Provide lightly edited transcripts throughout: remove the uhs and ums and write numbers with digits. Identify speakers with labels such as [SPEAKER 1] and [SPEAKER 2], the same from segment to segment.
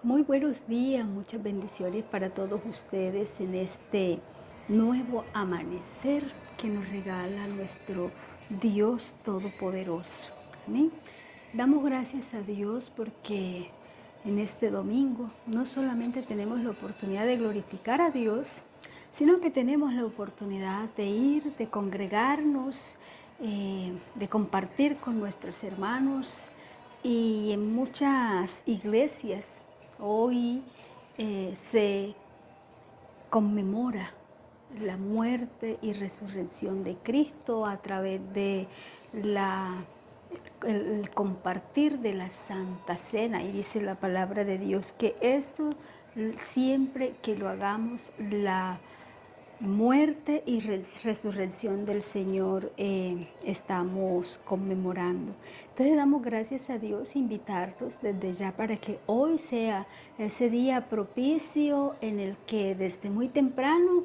[SPEAKER 1] Muy buenos días, muchas bendiciones para todos ustedes en este nuevo amanecer que nos regala nuestro Dios Todopoderoso. Amén. Damos gracias a Dios porque en este domingo no solamente tenemos la oportunidad de glorificar a Dios, sino que tenemos la oportunidad de ir, de congregarnos, de compartir con nuestros hermanos y en muchas iglesias hoy se conmemora la muerte y resurrección de Cristo a través de el compartir de la Santa Cena. Y dice la palabra de Dios que eso siempre que lo hagamos, la muerte y resurrección del Señor estamos conmemorando. Entonces damos gracias a Dios, invitarlos desde ya para que hoy sea ese día propicio en el que desde muy temprano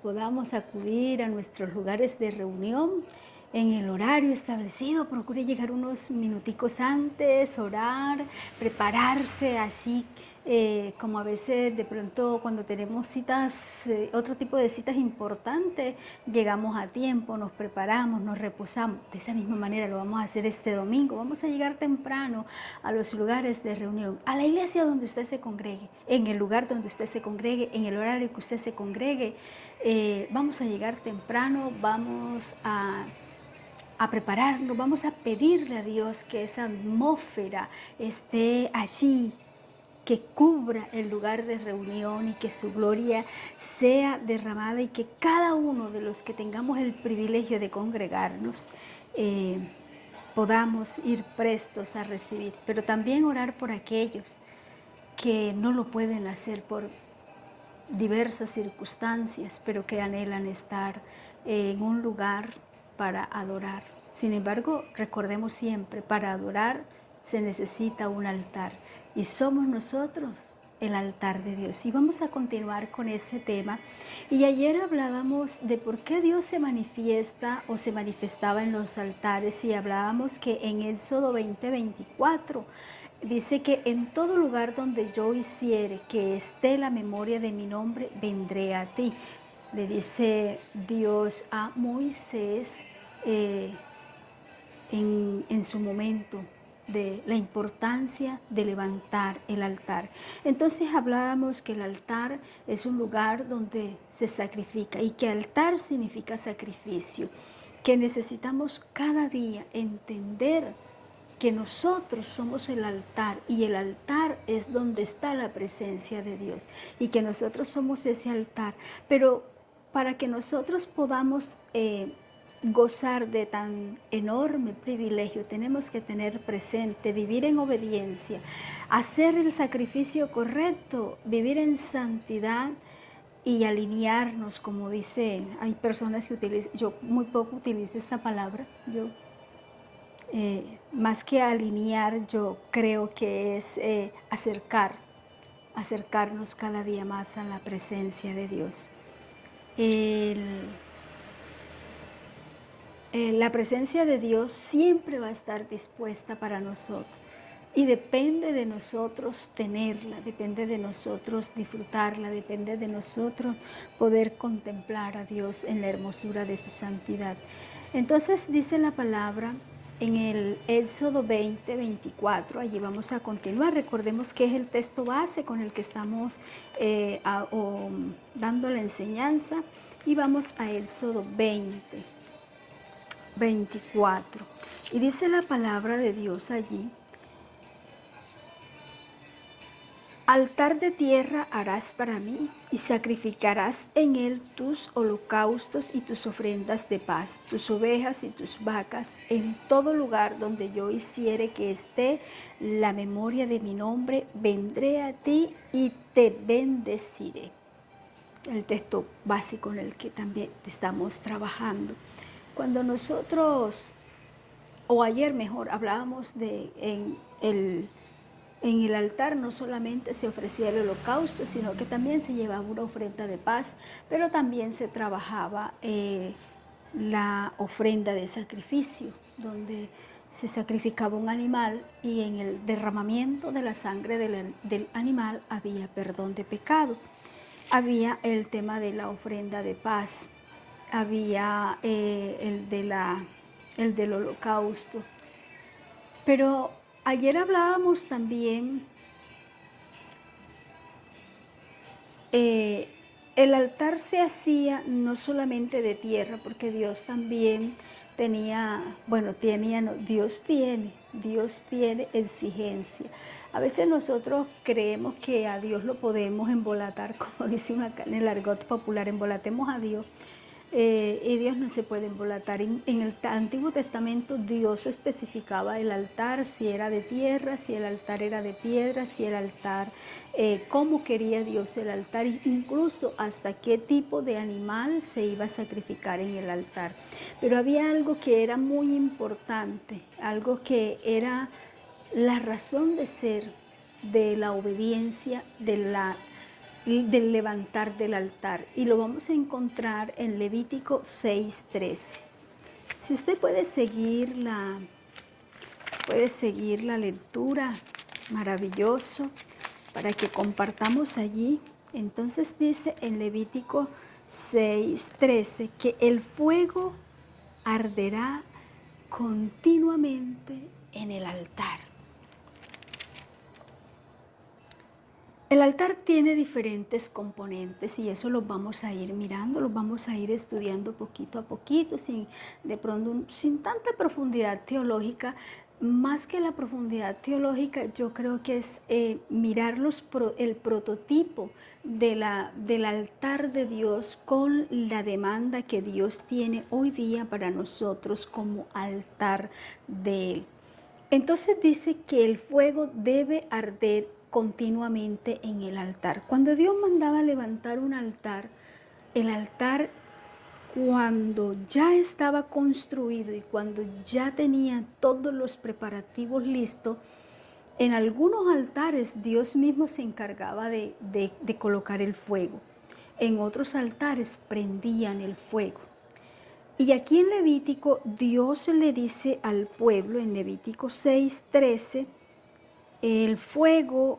[SPEAKER 1] podamos acudir a nuestros lugares de reunión en el horario establecido. Procure llegar unos minuticos antes, orar, prepararse así como a veces de pronto cuando tenemos citas, otro tipo de citas importantes, llegamos a tiempo, nos preparamos, nos reposamos. De esa misma manera lo vamos a hacer este domingo. Vamos a llegar temprano a los lugares de reunión, a la iglesia donde usted se congregue, en el lugar donde usted se congregue, en el horario que usted se congregue. Vamos a llegar temprano, vamos a prepararnos, vamos a pedirle a Dios que esa atmósfera esté allí, que cubra el lugar de reunión y que su gloria sea derramada y que cada uno de los que tengamos el privilegio de congregarnos podamos ir prestos a recibir, pero también orar por aquellos que no lo pueden hacer por diversas circunstancias, pero que anhelan estar en un lugar para adorar. Sin embargo, recordemos siempre, para adorar se necesita un altar y somos nosotros el altar de Dios. Y vamos a continuar con este tema. Y ayer hablábamos de por qué Dios se manifiesta o se manifestaba en los altares y hablábamos que en Éxodo 20:24 dice que en todo lugar donde yo hiciere que esté la memoria de mi nombre, vendré a ti. Le dice Dios a Moisés en su momento de la importancia de levantar el altar. Entonces hablábamos que el altar es un lugar donde se sacrifica y que altar significa sacrificio, que necesitamos cada día entender que nosotros somos el altar y el altar es donde está la presencia de Dios y que nosotros somos ese altar. Pero para que nosotros podamos gozar de tan enorme privilegio, tenemos que tener presente, vivir en obediencia, hacer el sacrificio correcto, vivir en santidad y alinearnos, como dice, hay personas que utilizan, yo muy poco utilizo esta palabra, más que alinear, yo creo que es acercarnos cada día más a la presencia de Dios. La presencia de Dios siempre va a estar dispuesta para nosotros y depende de nosotros tenerla, depende de nosotros disfrutarla, depende de nosotros poder contemplar a Dios en la hermosura de su santidad. Entonces dice la palabra en el Éxodo 20:24, allí vamos a continuar. Recordemos que es el texto base con el que estamos dando la enseñanza y vamos a Éxodo 20:24. Y dice la palabra de Dios allí: altar de tierra harás para mí, y sacrificarás en él tus holocaustos y tus ofrendas de paz, tus ovejas y tus vacas, en todo lugar donde yo hiciere que esté la memoria de mi nombre, vendré a ti y te bendeciré. El texto básico en el que también estamos trabajando. Cuando nosotros, o ayer mejor, hablábamos de en el altar no solamente se ofrecía el holocausto, sino que también se llevaba una ofrenda de paz, pero también se trabajaba la ofrenda de sacrificio, donde se sacrificaba un animal y en el derramamiento de la sangre del animal había perdón de pecado. Había el tema de la ofrenda de paz, había el del holocausto. Pero ayer hablábamos también, el altar se hacía no solamente de tierra, porque Dios también Dios tiene exigencia. A veces nosotros creemos que a Dios lo podemos embolatar, como dice uno acá en el argot popular, embolatemos a Dios. Y Dios no se puede embolatar. En el Antiguo Testamento Dios especificaba el altar, si era de tierra, si el altar era de piedra, si el altar, cómo quería Dios el altar, incluso hasta qué tipo de animal se iba a sacrificar en el altar. Pero había algo que era muy importante, algo que era la razón de ser de la obediencia, del levantar del altar, y lo vamos a encontrar en Levítico 6:13. Si usted puede seguir la lectura, maravilloso, para que compartamos allí. Entonces dice en Levítico 6:13 que el fuego arderá continuamente en el altar. El altar tiene diferentes componentes y eso los vamos a ir mirando, los vamos a ir estudiando poquito a poquito, sin tanta profundidad teológica. Más que la profundidad teológica, yo creo que es mirar el prototipo del altar de Dios con la demanda que Dios tiene hoy día para nosotros como altar de Él. Entonces dice que el fuego debe arder continuamente en el altar. Cuando Dios mandaba levantar un altar, el altar, cuando ya estaba construido y cuando ya tenía todos los preparativos listos, en algunos altares Dios mismo se encargaba de colocar el fuego. En otros altares prendían el fuego. Y aquí en Levítico, Dios le dice al pueblo, en Levítico 6:13, el fuego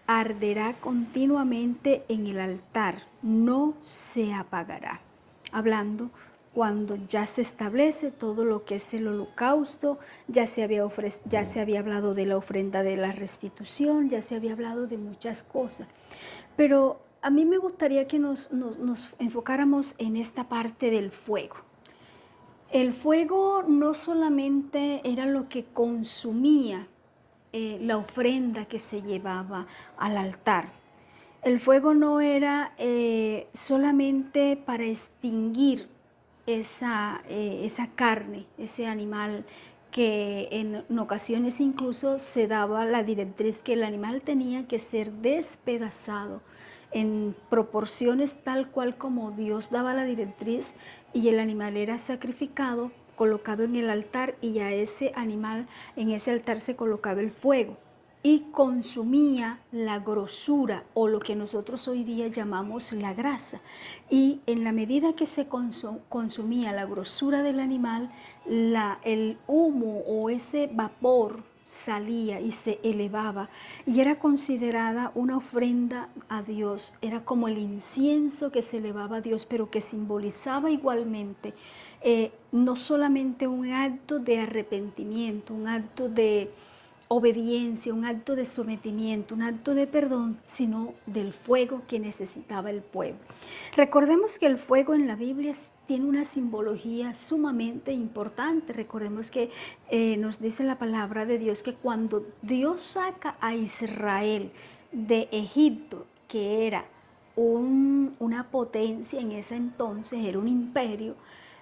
[SPEAKER 1] arderá continuamente en el altar, no se apagará. Hablando cuando ya se establece todo lo que es el holocausto, ya se había hablado de la ofrenda de la restitución, ya se había hablado de muchas cosas. Pero a mí me gustaría que nos enfocáramos en esta parte del fuego. El fuego no solamente era lo que consumía la ofrenda que se llevaba al altar. El fuego no era solamente para extinguir esa carne, ese animal, que en ocasiones incluso se daba la directriz que el animal tenía que ser despedazado en proporciones tal cual como Dios daba la directriz, y el animal era sacrificado, colocado en el altar, y a ese animal, en ese altar se colocaba el fuego y consumía la grosura, o lo que nosotros hoy día llamamos la grasa. Y en la medida que se consumía la grosura del animal, el humo o ese vapor salía y se elevaba y era considerada una ofrenda a Dios. Era como el incienso que se elevaba a Dios, pero que simbolizaba igualmente no solamente un acto de arrepentimiento, un acto de obediencia, un acto de sometimiento, un acto de perdón, sino del fuego que necesitaba el pueblo. Recordemos que el fuego en la Biblia tiene una simbología sumamente importante. Recordemos que nos dice la palabra de Dios que cuando Dios saca a Israel de Egipto, que era una potencia en ese entonces, era un imperio,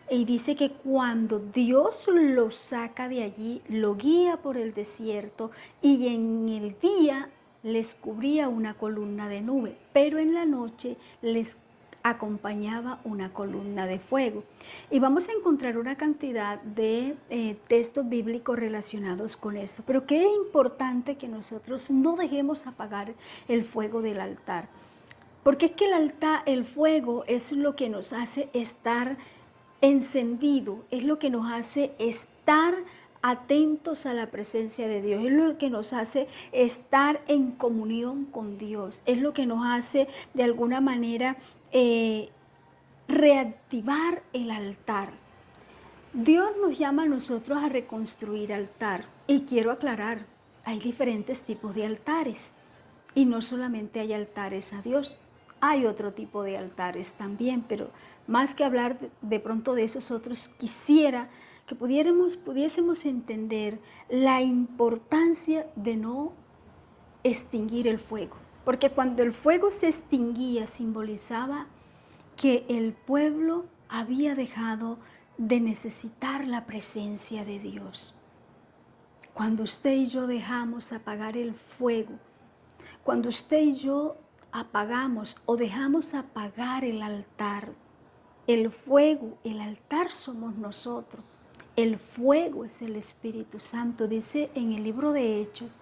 [SPEAKER 1] y dice que cuando Dios lo saca de allí, lo guía por el desierto, y en el día les cubría una columna de nube, pero en la noche les acompañaba una columna de fuego. Y vamos a encontrar una cantidad de textos bíblicos relacionados con esto. Pero qué importante que nosotros no dejemos apagar el fuego del altar. Porque es que el fuego es lo que nos hace estar encendido, es lo que nos hace estar atentos a la presencia de Dios, es lo que nos hace estar en comunión con Dios, es lo que nos hace de alguna manera reactivar el altar. Dios nos llama a nosotros a reconstruir altar. Y quiero aclarar, hay diferentes tipos de altares. Y no solamente hay altares a Dios, hay otro tipo de altares también. Pero más que hablar de pronto de esos otros, quisiera que pudiésemos entender la importancia de no extinguir el fuego. Porque cuando el fuego se extinguía, simbolizaba que el pueblo había dejado de necesitar la presencia de Dios. Cuando usted y yo dejamos apagar el fuego, cuando usted y yo apagamos o dejamos apagar el altar, el fuego, el altar somos nosotros. El fuego es el Espíritu Santo. Dice en el libro de Hechos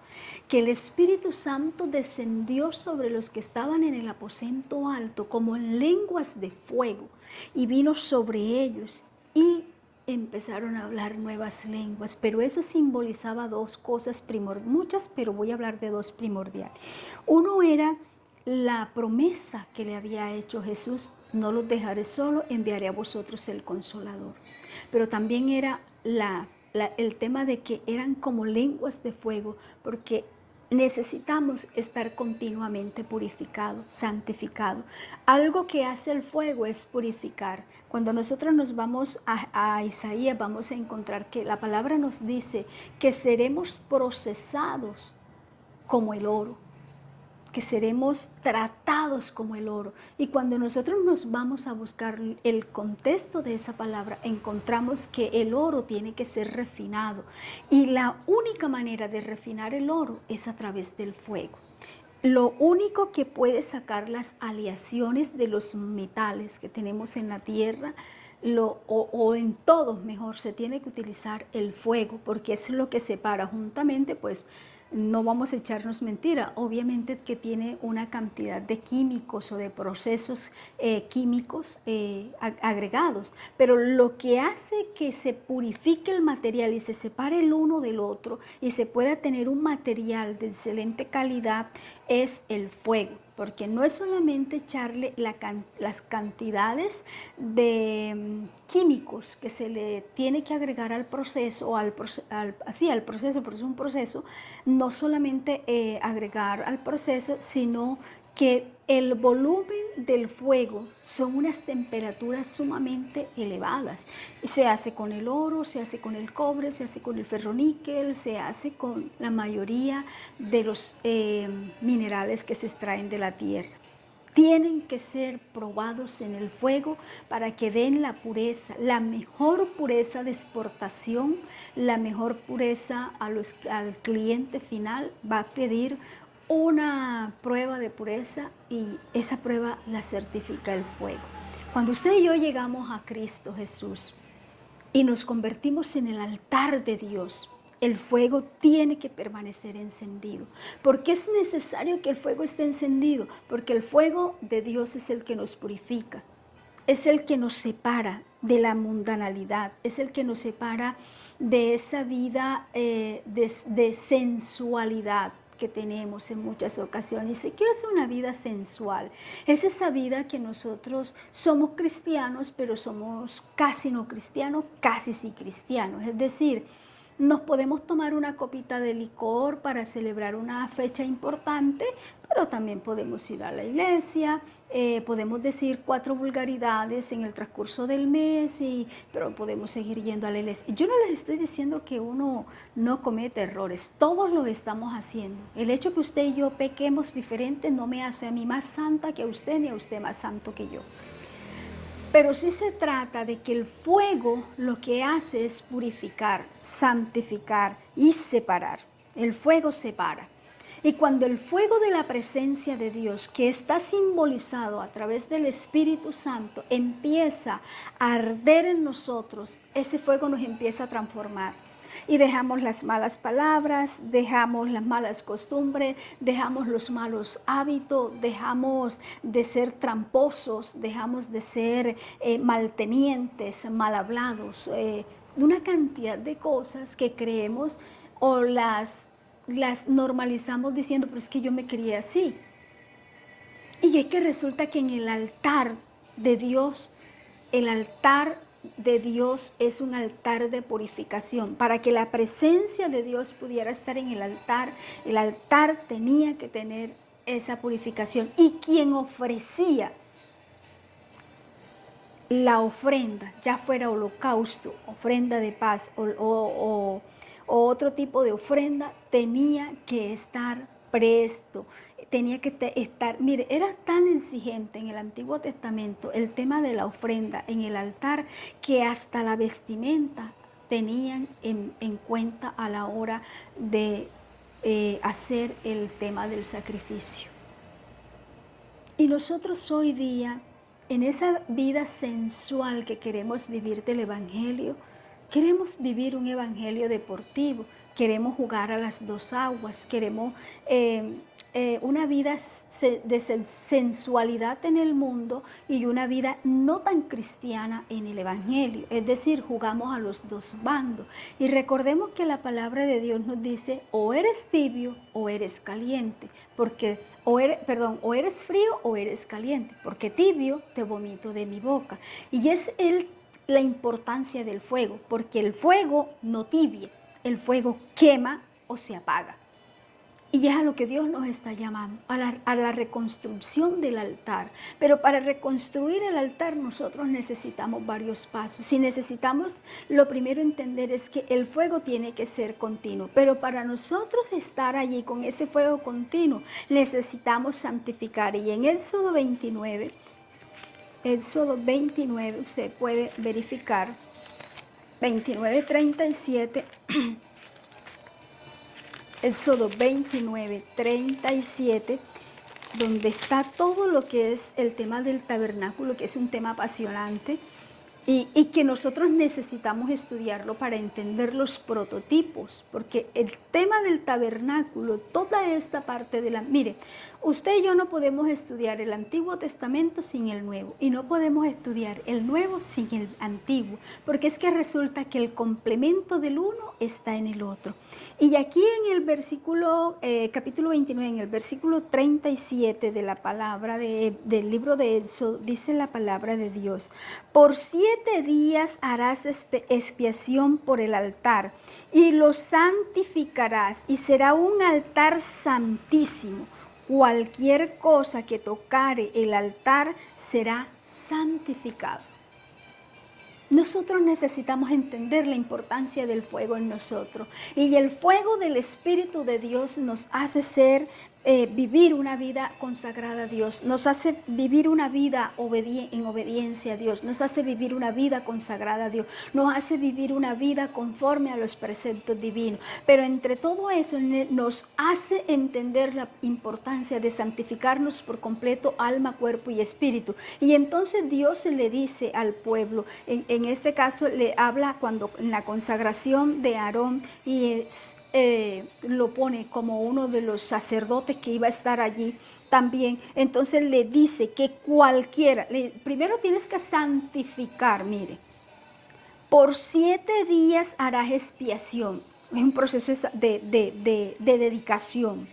[SPEAKER 1] que el Espíritu Santo descendió sobre los que estaban en el aposento alto como en lenguas de fuego y vino sobre ellos y empezaron a hablar nuevas lenguas. Pero eso simbolizaba dos cosas muchas, pero voy a hablar de dos primordiales. Uno era la promesa que le había hecho Jesús: no los dejaré solo, enviaré a vosotros el Consolador. Pero también era el tema de que eran como lenguas de fuego, porque necesitamos estar continuamente purificados, santificados. Algo que hace el fuego es purificar. Cuando nosotros nos vamos a Isaías, vamos a encontrar que la palabra nos dice que seremos procesados como el oro, que seremos tratados como el oro. Y cuando nosotros nos vamos a buscar el contexto de esa palabra, encontramos que el oro tiene que ser refinado. Y la única manera de refinar el oro es a través del fuego. Lo único que puede sacar las aleaciones de los metales que tenemos en la tierra, o en todos mejor, se tiene que utilizar el fuego, porque es lo que separa juntamente, pues no vamos a echarnos mentira, obviamente que tiene una cantidad de químicos o de procesos químicos agregados, pero lo que hace que se purifique el material y se separe el uno del otro y se pueda tener un material de excelente calidad es el fuego. Porque no es solamente echarle las cantidades de químicos que se le tiene que agregar al proceso, o al proceso, porque es un proceso, no solamente agregar al proceso, sino que el volumen del fuego son unas temperaturas sumamente elevadas. Se hace con el oro, se hace con el cobre, se hace con el ferroníquel, se hace con la mayoría de los minerales que se extraen de la tierra. Tienen que ser probados en el fuego para que den la pureza, la mejor pureza de exportación, la mejor pureza al cliente final. Va a pedir una prueba de pureza y esa prueba la certifica el fuego. Cuando usted y yo llegamos a Cristo Jesús y nos convertimos en el altar de Dios, el fuego tiene que permanecer encendido. ¿Por qué es necesario que el fuego esté encendido? Porque el fuego de Dios es el que nos purifica, es el que nos separa de la mundanalidad, es el que nos separa de esa vida de sensualidad que tenemos en muchas ocasiones. ¿Y qué es una vida sensual? Es esa vida que nosotros somos cristianos, pero somos casi no cristianos, casi sí cristianos. Es decir, nos podemos tomar una copita de licor para celebrar una fecha importante, pero también podemos ir a la iglesia, podemos decir 4 vulgaridades en el transcurso del mes, pero podemos seguir yendo a la iglesia. Yo no les estoy diciendo que uno no comete errores, todos lo estamos haciendo. El hecho que usted y yo pequemos diferente no me hace a mí más santa que a usted, ni a usted más santo que yo. Pero sí se trata de que el fuego lo que hace es purificar, santificar y separar. El fuego separa. Y cuando el fuego de la presencia de Dios, que está simbolizado a través del Espíritu Santo, empieza a arder en nosotros, ese fuego nos empieza a transformar. Y dejamos las malas palabras, dejamos las malas costumbres, dejamos los malos hábitos, dejamos de ser tramposos, dejamos de ser maltenientes, mal hablados, una cantidad de cosas que creemos o las normalizamos diciendo, pero es que yo me crié así. Y es que resulta que en el altar de Dios, el altar de Dios es un altar de purificación. Para que la presencia de Dios pudiera estar en el altar tenía que tener esa purificación. Y quien ofrecía la ofrenda, ya fuera holocausto, ofrenda de paz o otro tipo de ofrenda, tenía que estar presto, tenía que estar, mire, era tan exigente en el Antiguo Testamento el tema de la ofrenda en el altar que hasta la vestimenta tenían en cuenta a la hora de hacer el tema del sacrificio. Y nosotros hoy día, en esa vida sensual que queremos vivir del Evangelio, queremos vivir un Evangelio deportivo, queremos jugar a las dos aguas, queremos una vida de sensualidad en el mundo y una vida no tan cristiana en el Evangelio. Es decir, jugamos a los dos bandos. Y recordemos que la palabra de Dios nos dice, o eres tibio o eres caliente, porque o eres frío o eres caliente, porque tibio te vomito de mi boca. Y es la importancia del fuego, porque el fuego no tibia, el fuego quema o se apaga. Y es a lo que Dios nos está llamando, a la reconstrucción del altar. Pero para reconstruir el altar nosotros necesitamos varios pasos. Si necesitamos, lo primero entender es que el fuego tiene que ser continuo. Pero para nosotros estar allí con ese fuego continuo, necesitamos santificar. Y en Éxodo 29, usted puede verificar, 29:37, Éxodo 29:37, donde está todo lo que es el tema del tabernáculo, que es un tema apasionante y que nosotros necesitamos estudiarlo para entender los prototipos, porque el tema del tabernáculo, toda esta parte de mire, usted y yo no podemos estudiar el Antiguo Testamento sin el Nuevo, y no podemos estudiar el Nuevo sin el Antiguo, porque es que resulta que el complemento del uno está en el otro. Y aquí en el versículo, capítulo 29, en el versículo 37 de la palabra del libro de Éxodo, dice la palabra de Dios: por 7 días harás expiación por el altar y lo santificarás, y será un altar santísimo. Cualquier cosa que tocare el altar será santificado. Nosotros necesitamos entender la importancia del fuego en nosotros, y el fuego del Espíritu de Dios nos hace vivir una vida consagrada a Dios, nos hace vivir una vida en obediencia a Dios, nos hace vivir una vida consagrada a Dios, nos hace vivir una vida conforme a los preceptos divinos. Pero entre todo eso nos hace entender la importancia de santificarnos por completo, alma, cuerpo y espíritu. Y entonces Dios le dice al pueblo, en este caso le habla cuando en la consagración de Aarón, y lo pone como uno de los sacerdotes que iba a estar allí también. Entonces le dice que cualquiera, primero tienes que santificar, mire, por 7 días harás expiación. Es un proceso de dedicación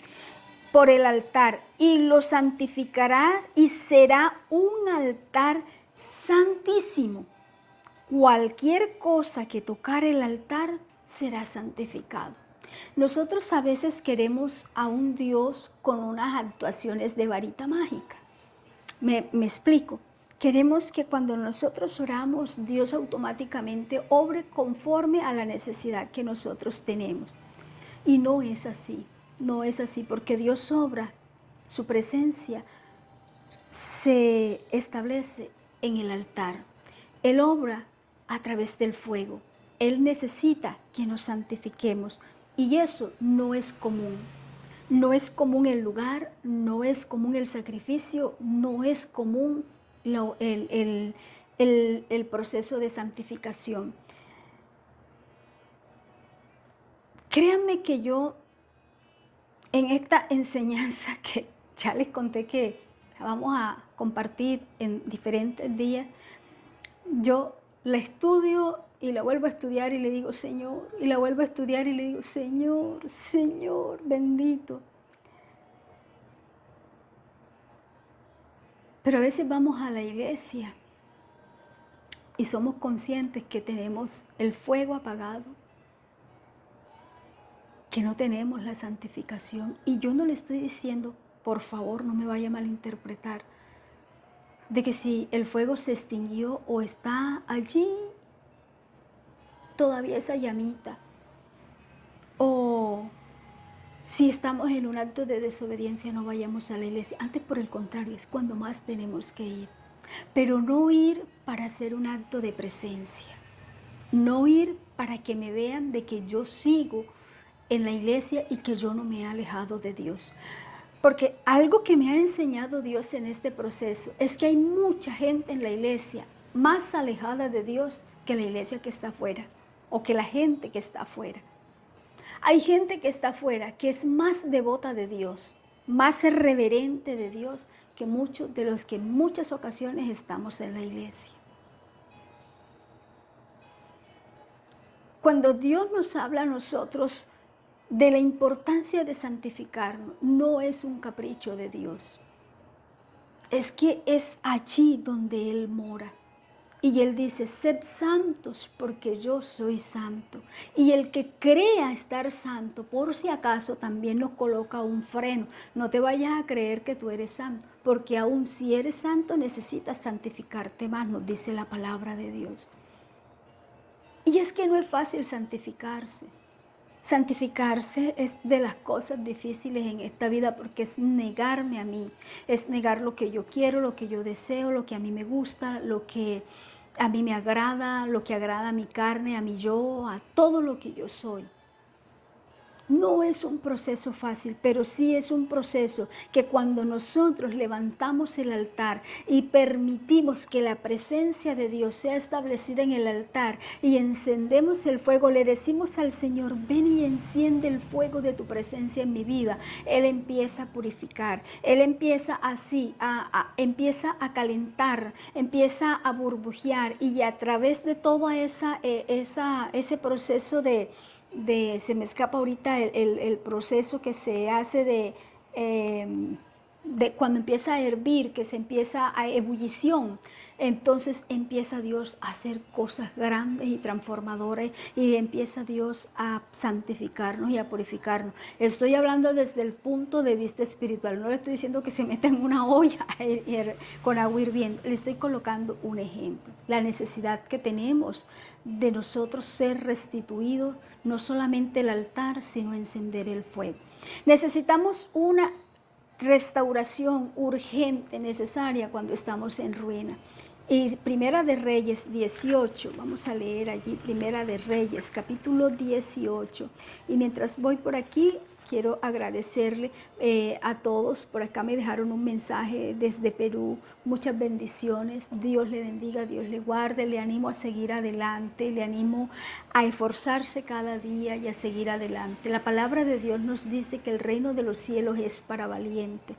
[SPEAKER 1] por el altar, y lo santificarás y será un altar santísimo. Cualquier cosa que tocar el altar será santificado. Nosotros a veces queremos a un Dios con unas actuaciones de varita mágica. Me explico. Queremos que cuando nosotros oramos, Dios automáticamente obre conforme a la necesidad que nosotros tenemos. Y no es así, no es así, porque Dios obra, su presencia se establece en el altar. Él obra a través del fuego. Él necesita que nos santifiquemos, y eso no es común. No es común el lugar, no es común el sacrificio, no es común el proceso de santificación. Créanme que yo en esta enseñanza que ya les conté que la vamos a compartir en diferentes días, yo la estudio y la vuelvo a estudiar y le digo, Señor, y la vuelvo a estudiar y le digo, Señor, Señor, bendito. Pero a veces vamos a la iglesia y somos conscientes que tenemos el fuego apagado, que no tenemos la santificación. Y yo no le estoy diciendo, por favor, no me vaya a malinterpretar, de que si el fuego se extinguió o está allí todavía esa llamita, o si estamos en un acto de desobediencia no vayamos a la iglesia. Antes, por el contrario, es cuando más tenemos que ir. Pero no ir para hacer un acto de presencia. No ir para que me vean de que yo sigo en la iglesia y que yo no me he alejado de Dios. Porque algo que me ha enseñado Dios en este proceso es que hay mucha gente en la iglesia más alejada de Dios que la iglesia que está afuera o que la gente que está afuera. Hay gente que está afuera que es más devota de Dios, más reverente de Dios que muchos de los que en muchas ocasiones estamos en la iglesia. Cuando Dios nos habla a nosotros de la importancia de santificarnos, no es un capricho de Dios. Es que es allí donde Él mora. Y Él dice, sed santos porque yo soy santo. Y el que crea estar santo, por si acaso, también nos coloca un freno. No te vayas a creer que tú eres santo, porque aún si eres santo necesitas santificarte más, nos dice la palabra de Dios. Y es que no es fácil santificarse. Santificarse es de las cosas difíciles en esta vida porque es negarme a mí, es negar lo que yo quiero, lo que yo deseo, lo que a mí me gusta, lo que a mí me agrada, lo que agrada a mi carne, a mi yo, a todo lo que yo soy. No es un proceso fácil, pero sí es un proceso que cuando nosotros levantamos el altar y permitimos que la presencia de Dios sea establecida en el altar y encendemos el fuego, le decimos al Señor, ven y enciende el fuego de tu presencia en mi vida. Él empieza a purificar, Él empieza así, empieza a calentar, empieza a burbujear y a través de todo ese proceso se me escapa ahorita el proceso que se hace de cuando empieza a hervir, que se empieza a ebullición, entonces empieza Dios a hacer cosas grandes y transformadoras y empieza Dios a santificarnos y a purificarnos. Estoy hablando desde el punto de vista espiritual, no le estoy diciendo que se meta en una olla con agua hirviendo, le estoy colocando un ejemplo, la necesidad que tenemos de nosotros ser restituidos, no solamente el altar, sino encender el fuego. Necesitamos una restauración urgente, necesaria cuando estamos en ruina. Y Primera de Reyes 18, vamos a leer allí Primera de Reyes, capítulo 18. Y mientras voy por aquí, quiero agradecerle a todos. Por acá me dejaron un mensaje desde Perú. Muchas bendiciones. Dios le bendiga, Dios le guarde. Le animo a seguir adelante. Le animo a esforzarse cada día y a seguir adelante. La palabra de Dios nos dice que el reino de los cielos es para valiente.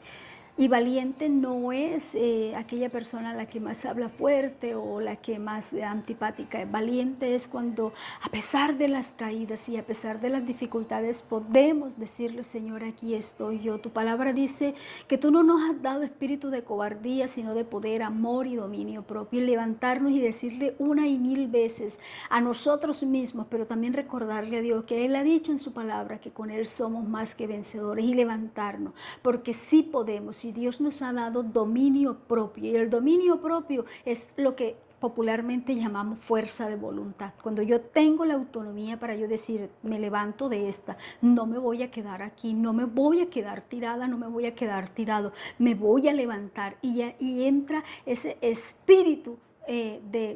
[SPEAKER 1] Y valiente no es aquella persona a la que más habla fuerte o la que más antipática. Valiente es cuando a pesar de las caídas y a pesar de las dificultades podemos decirle, Señor, aquí estoy yo. Tu palabra dice que tú no nos has dado espíritu de cobardía, sino de poder, amor y dominio propio. Y levantarnos y decirle una y mil veces a nosotros mismos, pero también recordarle a Dios que Él ha dicho en su palabra que con Él somos más que vencedores, y levantarnos, porque sí podemos. Y Dios nos ha dado dominio propio, y el dominio propio es lo que popularmente llamamos fuerza de voluntad. Cuando yo tengo la autonomía para yo decir, me levanto de esta, no me voy a quedar aquí, no me voy a quedar tirada, no me voy a quedar tirado, me voy a levantar. Y entra ese espíritu de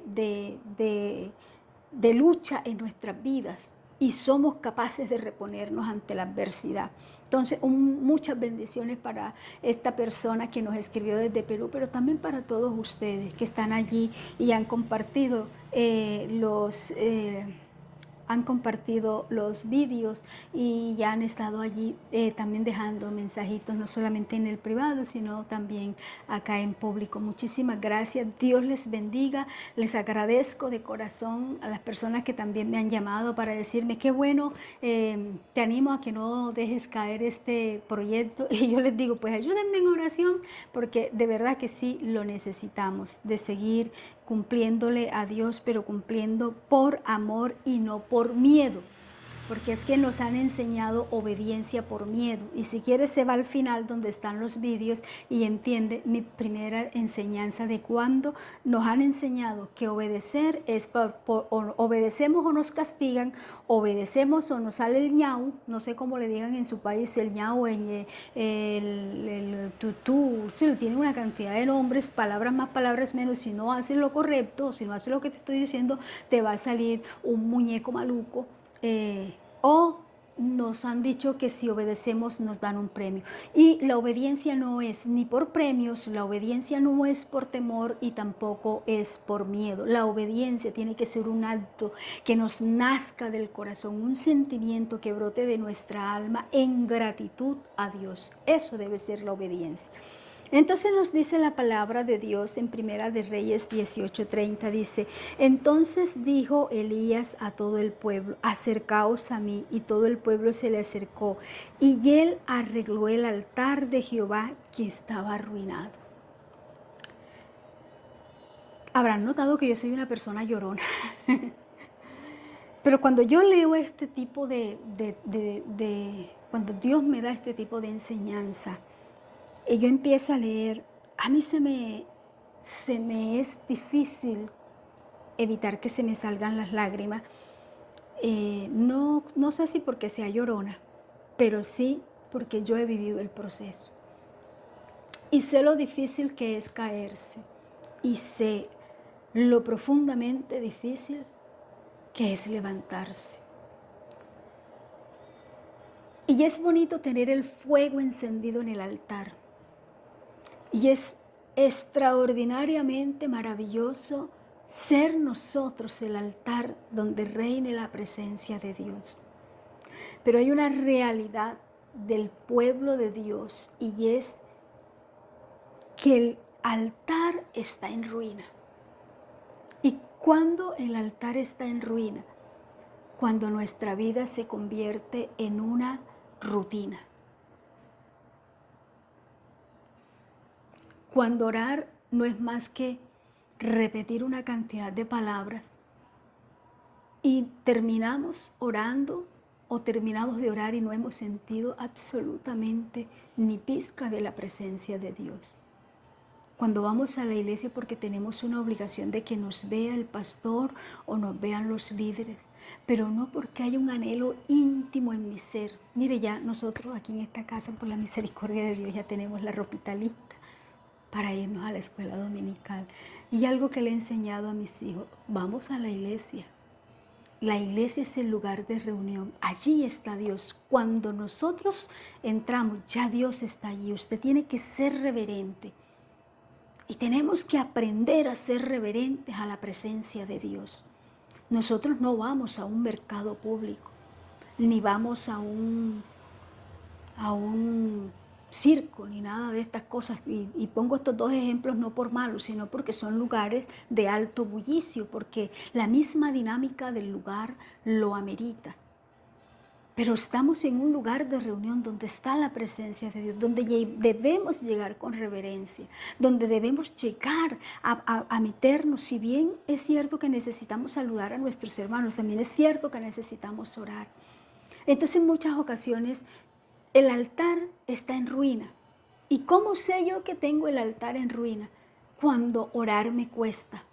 [SPEAKER 1] lucha en nuestras vidas y somos capaces de reponernos ante la adversidad. Entonces, muchas bendiciones para esta persona que nos escribió desde Perú, pero también para todos ustedes que están allí y han compartido han compartido los vídeos y ya han estado allí también dejando mensajitos, no solamente en el privado, sino también acá en público. Muchísimas gracias, Dios les bendiga, les agradezco de corazón a las personas que también me han llamado para decirme qué bueno, te animo a que no dejes caer este proyecto, y yo les digo, pues ayúdenme en oración, porque de verdad que sí lo necesitamos, de seguir cumpliéndole a Dios, pero cumpliendo por amor y no por miedo, porque es que nos han enseñado obediencia por miedo. Y si quieres se va al final donde están los vídeos y entiende mi primera enseñanza de cuando nos han enseñado que obedecer es o obedecemos o nos castigan, obedecemos o nos sale el ñau, no sé cómo le digan en su país, el ñau, el tutú, sí, tiene una cantidad de nombres, palabras más, palabras menos. Si no haces lo correcto, si no haces lo que te estoy diciendo, te va a salir un muñeco maluco. O nos han dicho que si obedecemos nos dan un premio. Y la obediencia no es ni por premios, la obediencia no es por temor y tampoco es por miedo. La obediencia tiene que ser un acto que nos nazca del corazón, un sentimiento que brote de nuestra alma en gratitud a Dios. Eso debe ser la obediencia. Entonces nos dice la palabra de Dios en Primera de Reyes 18:30, dice: entonces dijo Elías a todo el pueblo, acercaos a mí, y todo el pueblo se le acercó, y él arregló el altar de Jehová que estaba arruinado. Habrán notado que yo soy una persona llorona, pero cuando yo leo este tipo cuando Dios me da este tipo de enseñanza, y yo empiezo a leer, a mí se me es difícil evitar que se me salgan las lágrimas. No sé si porque sea llorona, pero sí porque yo he vivido el proceso. Y sé lo difícil que es caerse. Y sé lo profundamente difícil que es levantarse. Y es bonito tener el fuego encendido en el altar. Y es extraordinariamente maravilloso ser nosotros el altar donde reine la presencia de Dios. Pero hay una realidad del pueblo de Dios, y es que el altar está en ruina. ¿Y cuando el altar está en ruina? Cuando nuestra vida se convierte en una rutina. Cuando orar no es más que repetir una cantidad de palabras y terminamos orando o terminamos de orar y no hemos sentido absolutamente ni pizca de la presencia de Dios. Cuando vamos a la iglesia porque tenemos una obligación de que nos vea el pastor o nos vean los líderes, pero no porque hay un anhelo íntimo en mi ser. Mire, ya nosotros aquí en esta casa, por la misericordia de Dios, ya tenemos la ropita lista para irnos a la escuela dominical. Y algo que le he enseñado a mis hijos: vamos a la iglesia. La iglesia es el lugar de reunión. Allí está Dios. Cuando nosotros entramos, ya Dios está allí. Usted tiene que ser reverente. Y tenemos que aprender a ser reverentes a la presencia de Dios. Nosotros no vamos a un mercado público, ni vamos a un circo, ni nada de estas cosas. Y pongo estos dos ejemplos no por malos, sino porque son lugares de alto bullicio, porque la misma dinámica del lugar lo amerita. Pero estamos en un lugar de reunión donde está la presencia de Dios, donde debemos llegar con reverencia, donde debemos llegar a meternos. Si bien es cierto que necesitamos saludar a nuestros hermanos, también es cierto que necesitamos orar. Entonces, en muchas ocasiones el altar está en ruina. ¿Y cómo sé yo que tengo el altar en ruina? Cuando orar me cuesta,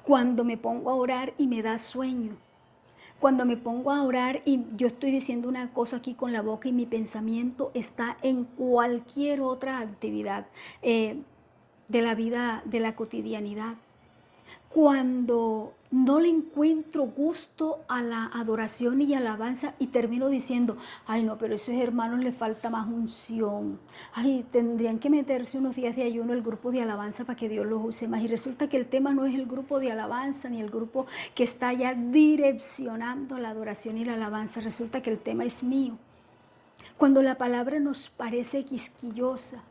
[SPEAKER 1] cuando me pongo a orar y me da sueño, cuando me pongo a orar y yo estoy diciendo una cosa aquí con la boca y mi pensamiento está en cualquier otra actividad de la vida, de la cotidianidad. Cuando no le encuentro gusto a la adoración y alabanza y termino diciendo, ay no, pero a esos hermanos le falta más unción. Ay, tendrían que meterse unos días de ayuno el grupo de alabanza para que Dios los use más. Y resulta que el tema no es el grupo de alabanza ni el grupo que está ya direccionando la adoración y la alabanza. Resulta que el tema es mío. Cuando la palabra nos parece quisquillosa,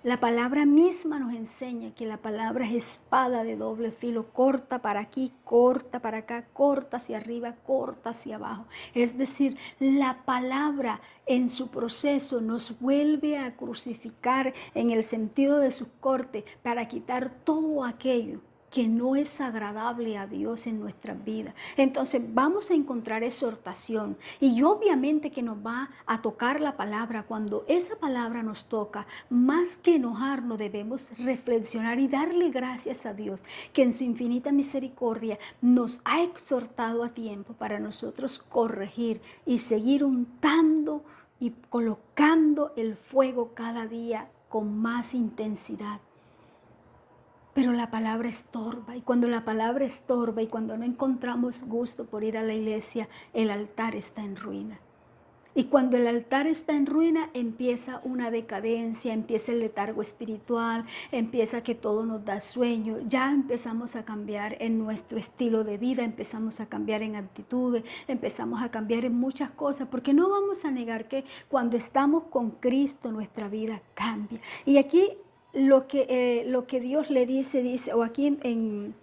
[SPEAKER 1] la palabra misma nos enseña que la palabra es espada de doble filo, corta para aquí, corta para acá, corta hacia arriba, corta hacia abajo. Es decir, la palabra en su proceso nos vuelve a crucificar en el sentido de su corte para quitar todo aquello que no es agradable a Dios en nuestras vidas. Entonces vamos a encontrar exhortación y obviamente que nos va a tocar la palabra. Cuando esa palabra nos toca, más que enojarnos debemos reflexionar y darle gracias a Dios que en su infinita misericordia nos ha exhortado a tiempo para nosotros corregir y seguir untando y colocando el fuego cada día con más intensidad. Pero la palabra estorba y cuando la palabra estorba y cuando no encontramos gusto por ir a la iglesia, el altar está en ruina. Y cuando el altar está en ruina, empieza una decadencia, empieza el letargo espiritual, empieza que todo nos da sueño, ya empezamos a cambiar en nuestro estilo de vida, empezamos a cambiar en actitudes, empezamos a cambiar en muchas cosas, porque no vamos a negar que cuando estamos con Cristo nuestra vida cambia. Y aquí lo que Dios le dice, o aquí en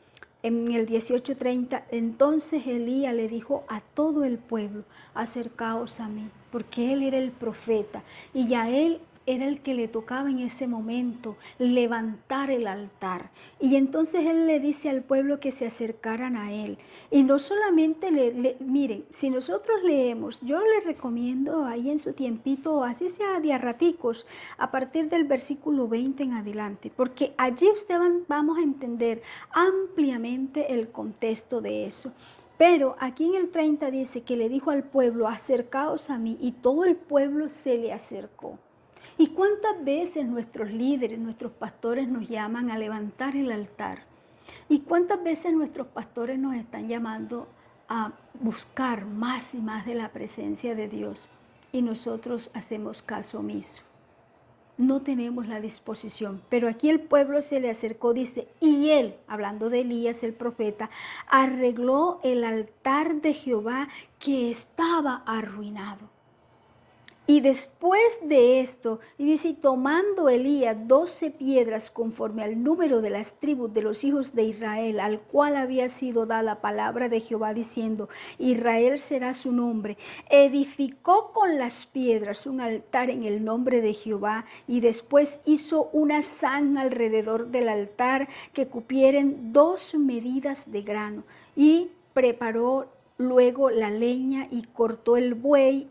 [SPEAKER 1] el 18:30, entonces Elías le dijo a todo el pueblo, acercaos a mí, porque él era el profeta y ya él era el que le tocaba en ese momento levantar el altar. Y entonces él le dice al pueblo que se acercaran a él. Y no solamente miren, si nosotros leemos, yo les recomiendo ahí en su tiempito, así sea de a raticos, a partir del versículo 20 en adelante, porque allí vamos a entender ampliamente el contexto de eso. Pero aquí en el 30 dice que le dijo al pueblo, acercaos a mí, y todo el pueblo se le acercó. ¿Y cuántas veces nuestros líderes, nuestros pastores nos llaman a levantar el altar? ¿Y cuántas veces nuestros pastores nos están llamando a buscar más y más de la presencia de Dios? Y nosotros hacemos caso omiso. No tenemos la disposición, pero aquí el pueblo se le acercó, dice, y él, hablando de Elías el profeta, arregló el altar de Jehová que estaba arruinado. Y después de esto, y dice, y tomando Elías 12 piedras conforme al número de las tribus de los hijos de Israel, al cual había sido dada palabra de Jehová diciendo, Israel será su nombre, edificó con las piedras un altar en el nombre de Jehová, y después hizo una zanja alrededor del altar que cupieren 2 medidas de grano, y preparó luego la leña y cortó el buey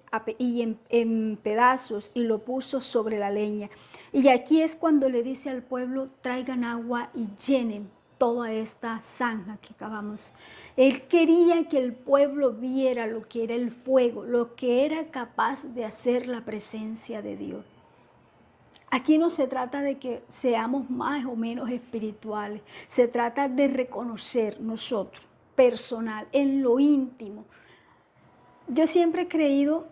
[SPEAKER 1] en pedazos y lo puso sobre la leña. Y aquí es cuando le dice al pueblo, traigan agua y llenen toda esta zanja que acabamos. Él quería que el pueblo viera lo que era el fuego, lo que era capaz de hacer la presencia de Dios. Aquí no se trata de que seamos más o menos espirituales, se trata de reconocer nosotros personal, en lo íntimo. Yo siempre he creído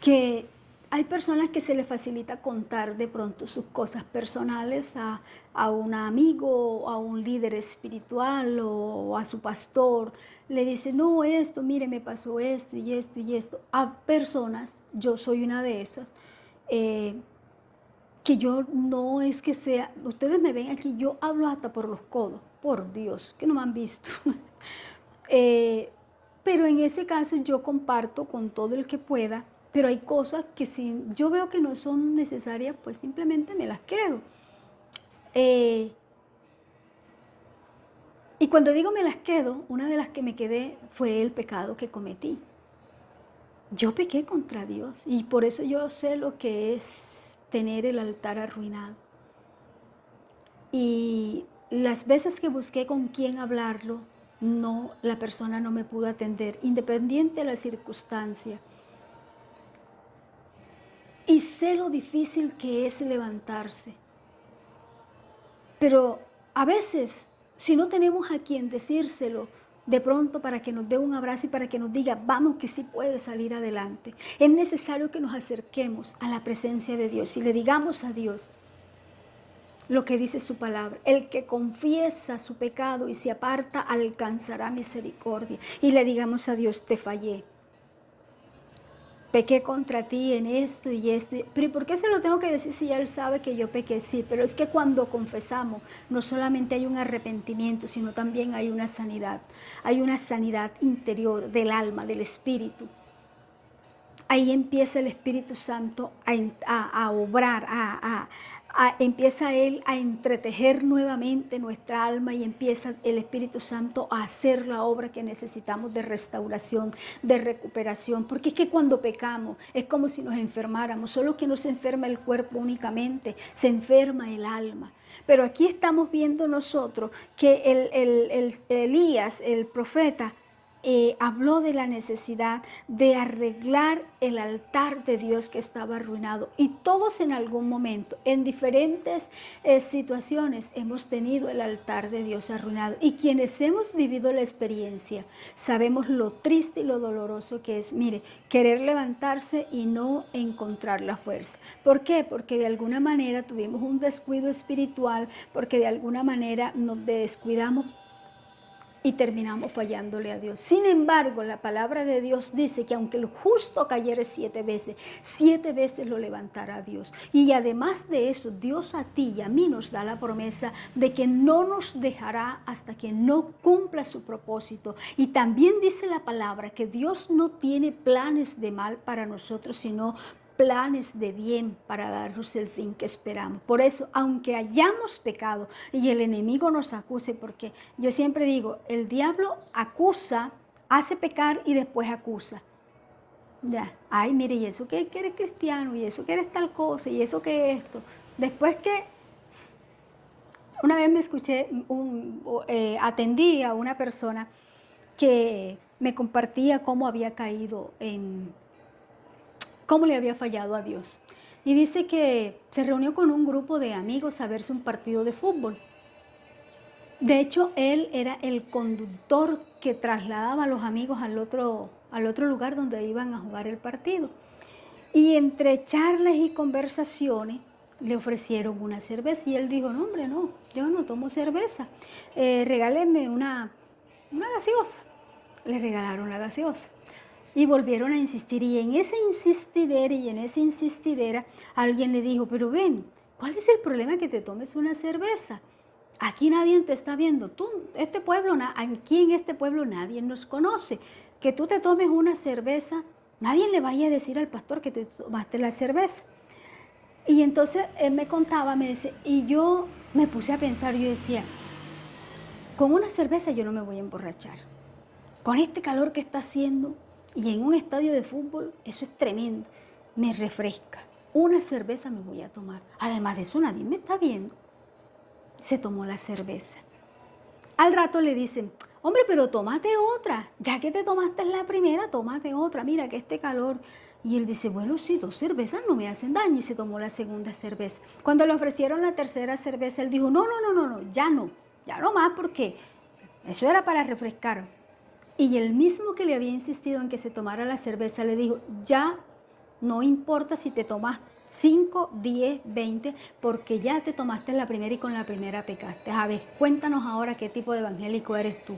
[SPEAKER 1] que hay personas que se les facilita contar de pronto sus cosas personales a un amigo, a un líder espiritual o a su pastor. Le dice, no, esto, mire, me pasó esto y esto y esto. A personas, yo soy una de esas, que yo no es que sea, ustedes me ven aquí, yo hablo hasta por los codos, por Dios, que no me han visto. Pero en ese caso yo comparto con todo el que pueda, pero hay cosas que si yo veo que no son necesarias, pues simplemente me las quedo. Y cuando digo me las quedo, una de las que me quedé fue el pecado que cometí. Yo pequé contra Dios y por eso yo sé lo que es tener el altar arruinado. Y las veces que busqué con quién hablarlo, no, la persona no me pudo atender, independiente de la circunstancia. Y sé lo difícil que es levantarse. Pero a veces Si no tenemos a quien decírselo, de pronto para que nos dé un abrazo y para que nos diga, vamos que sí puede salir adelante. Es necesario que nos acerquemos a la presencia de Dios y le digamos a Dios lo que dice su palabra. El que confiesa su pecado y se aparta alcanzará misericordia. Y le digamos a Dios, te fallé. Pequé contra ti en esto y esto. Pero ¿y por qué se lo tengo que decir si ya Él sabe que yo pequé? Sí, pero es que cuando confesamos, no solamente hay un arrepentimiento, sino también hay una sanidad. Hay una sanidad interior del alma, del espíritu. Ahí empieza el Espíritu Santo a obrar, empieza Él a entretejer nuevamente nuestra alma y empieza el Espíritu Santo a hacer la obra que necesitamos de restauración, de recuperación. Porque es que cuando pecamos es como si nos enfermáramos, solo que no se enferma el cuerpo únicamente, se enferma el alma. Pero aquí estamos viendo nosotros que Elías, el profeta, habló de la necesidad de arreglar el altar de Dios que estaba arruinado. Y todos en algún momento, en diferentes situaciones, hemos tenido el altar de Dios arruinado. Y quienes hemos vivido la experiencia, sabemos lo triste y lo doloroso que es, mire, querer levantarse y no encontrar la fuerza. ¿Por qué? Porque de alguna manera tuvimos un descuido espiritual, porque de alguna manera nos descuidamos y terminamos fallándole a Dios. Sin embargo, la palabra de Dios dice que aunque el justo cayere 7 veces lo levantará Dios. Y además de eso, Dios a ti y a mí nos da la promesa de que no nos dejará hasta que no cumpla su propósito. Y también dice la palabra que Dios no tiene planes de mal para nosotros, sino planes de bien para darnos el fin que esperamos. Por eso, aunque hayamos pecado y el enemigo nos acuse, porque yo siempre digo, el diablo acusa, hace pecar y después acusa. Ya, ay, mire, y eso que eres cristiano, y eso que eres tal cosa, y eso que esto. Después que una vez me escuché, atendí a una persona que me compartía cómo había caído cómo le había fallado a Dios. Y dice que se reunió con un grupo de amigos a verse un partido de fútbol. De hecho, él era el conductor que trasladaba a los amigos al otro lugar donde iban a jugar el partido. Y entre charlas y conversaciones le ofrecieron una cerveza y él dijo, no hombre, no, yo no tomo cerveza, regálenme una gaseosa. Le regalaron la gaseosa. Y volvieron a insistir, y en ese insistidera, alguien le dijo, pero ven, ¿cuál es el problema que te tomes una cerveza? Aquí nadie te está viendo, aquí en este pueblo nadie nos conoce, que tú te tomes una cerveza, nadie le vaya a decir al pastor que te tomaste la cerveza. Y entonces él me contaba, me dice, y yo me puse a pensar, yo decía, con una cerveza yo no me voy a emborrachar, con este calor que está haciendo, y en un estadio de fútbol, eso es tremendo, me refresca. Una cerveza me voy a tomar. Además de eso, nadie me está viendo. Se tomó la cerveza. Al rato le dicen, hombre, pero tómate otra. Ya que te tomaste la primera, tómate otra. Mira que este calor. Y él dice, bueno, sí, 2 cervezas no me hacen daño. Y se tomó la segunda cerveza. Cuando le ofrecieron la tercera cerveza, él dijo, no, ya no más, porque eso era para refrescar. Y el mismo que le había insistido en que se tomara la cerveza le dijo, ya no importa si te tomas 5, 10, 20, porque ya te tomaste la primera y con la primera pecaste. A ver, cuéntanos ahora qué tipo de evangélico eres tú.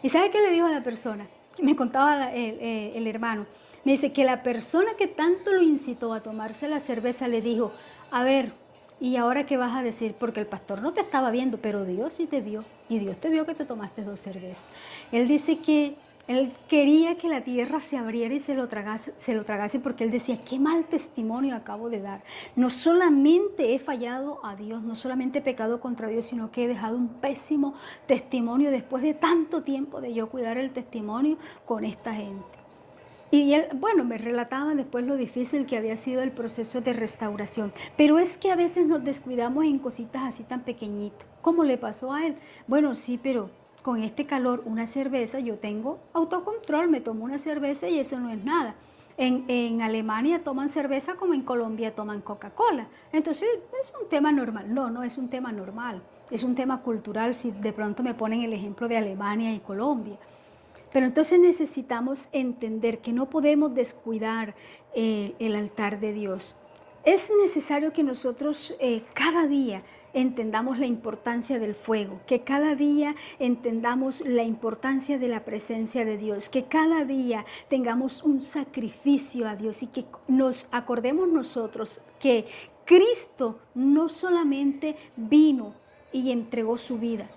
[SPEAKER 1] ¿Y sabe qué le dijo a la persona? Me contaba el hermano. Me dice que la persona que tanto lo incitó a tomarse la cerveza le dijo, a ver, ¿y ahora qué vas a decir? Porque el pastor no te estaba viendo, pero Dios sí te vio. Y Dios te vio que te tomaste 2 cervezas. Él dice que él quería que la tierra se abriera y se lo tragase porque él decía, qué mal testimonio acabo de dar. No solamente he fallado a Dios, no solamente he pecado contra Dios, sino que he dejado un pésimo testimonio después de tanto tiempo de yo cuidar el testimonio con esta gente. Y él, bueno, me relataba después lo difícil que había sido el proceso de restauración. Pero es que a veces nos descuidamos en cositas así tan pequeñitas. ¿Cómo le pasó a él? Bueno, sí, pero con este calor, una cerveza, yo tengo autocontrol, me tomo una cerveza y eso no es nada. En Alemania toman cerveza como en Colombia toman Coca-Cola. Entonces, es un tema normal. No, no es un tema normal. es un tema cultural si de pronto me ponen el ejemplo de Alemania y Colombia. Pero entonces necesitamos entender que no podemos descuidar el altar de Dios. Es necesario que nosotros cada día entendamos la importancia del fuego, que cada día entendamos la importancia de la presencia de Dios, que cada día tengamos un sacrificio a Dios y que nos acordemos nosotros que Cristo no solamente vino y entregó su vida.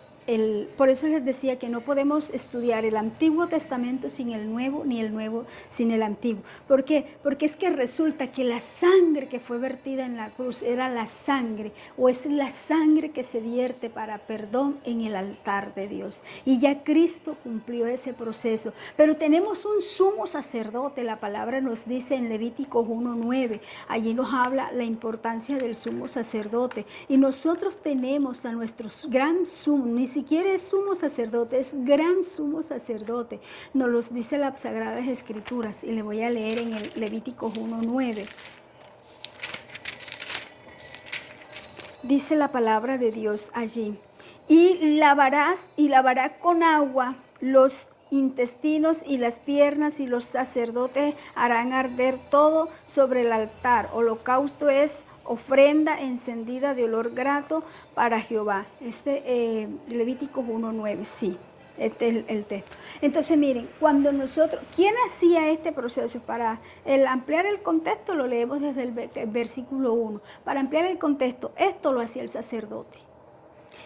[SPEAKER 1] Por eso les decía que no podemos estudiar el Antiguo Testamento sin el Nuevo, ni el Nuevo sin el Antiguo. ¿Por qué? Porque es que resulta que la sangre que fue vertida en la cruz era la sangre, o es la sangre que se vierte para perdón en el altar de Dios. Y ya Cristo cumplió ese proceso. Pero tenemos un sumo sacerdote, la palabra nos dice en Levítico 1:9, allí nos habla la importancia del sumo sacerdote. Y nosotros tenemos a nuestro gran sumo, ni siquiera es sumo sacerdote, es gran sumo sacerdote. Nos los dice las Sagradas Escrituras y le voy a leer en el Levítico 1:9. Dice la palabra de Dios allí. Y lavará con agua los intestinos y las piernas, y los sacerdotes harán arder todo sobre el altar. Holocausto es ofrenda encendida de olor grato para Jehová. Levítico 1:9, sí. Este es el texto. Entonces miren, cuando nosotros, ¿quién hacía este proceso? Para ampliar el contexto lo leemos desde el versículo 1. Para ampliar el contexto, esto lo hacía el sacerdote.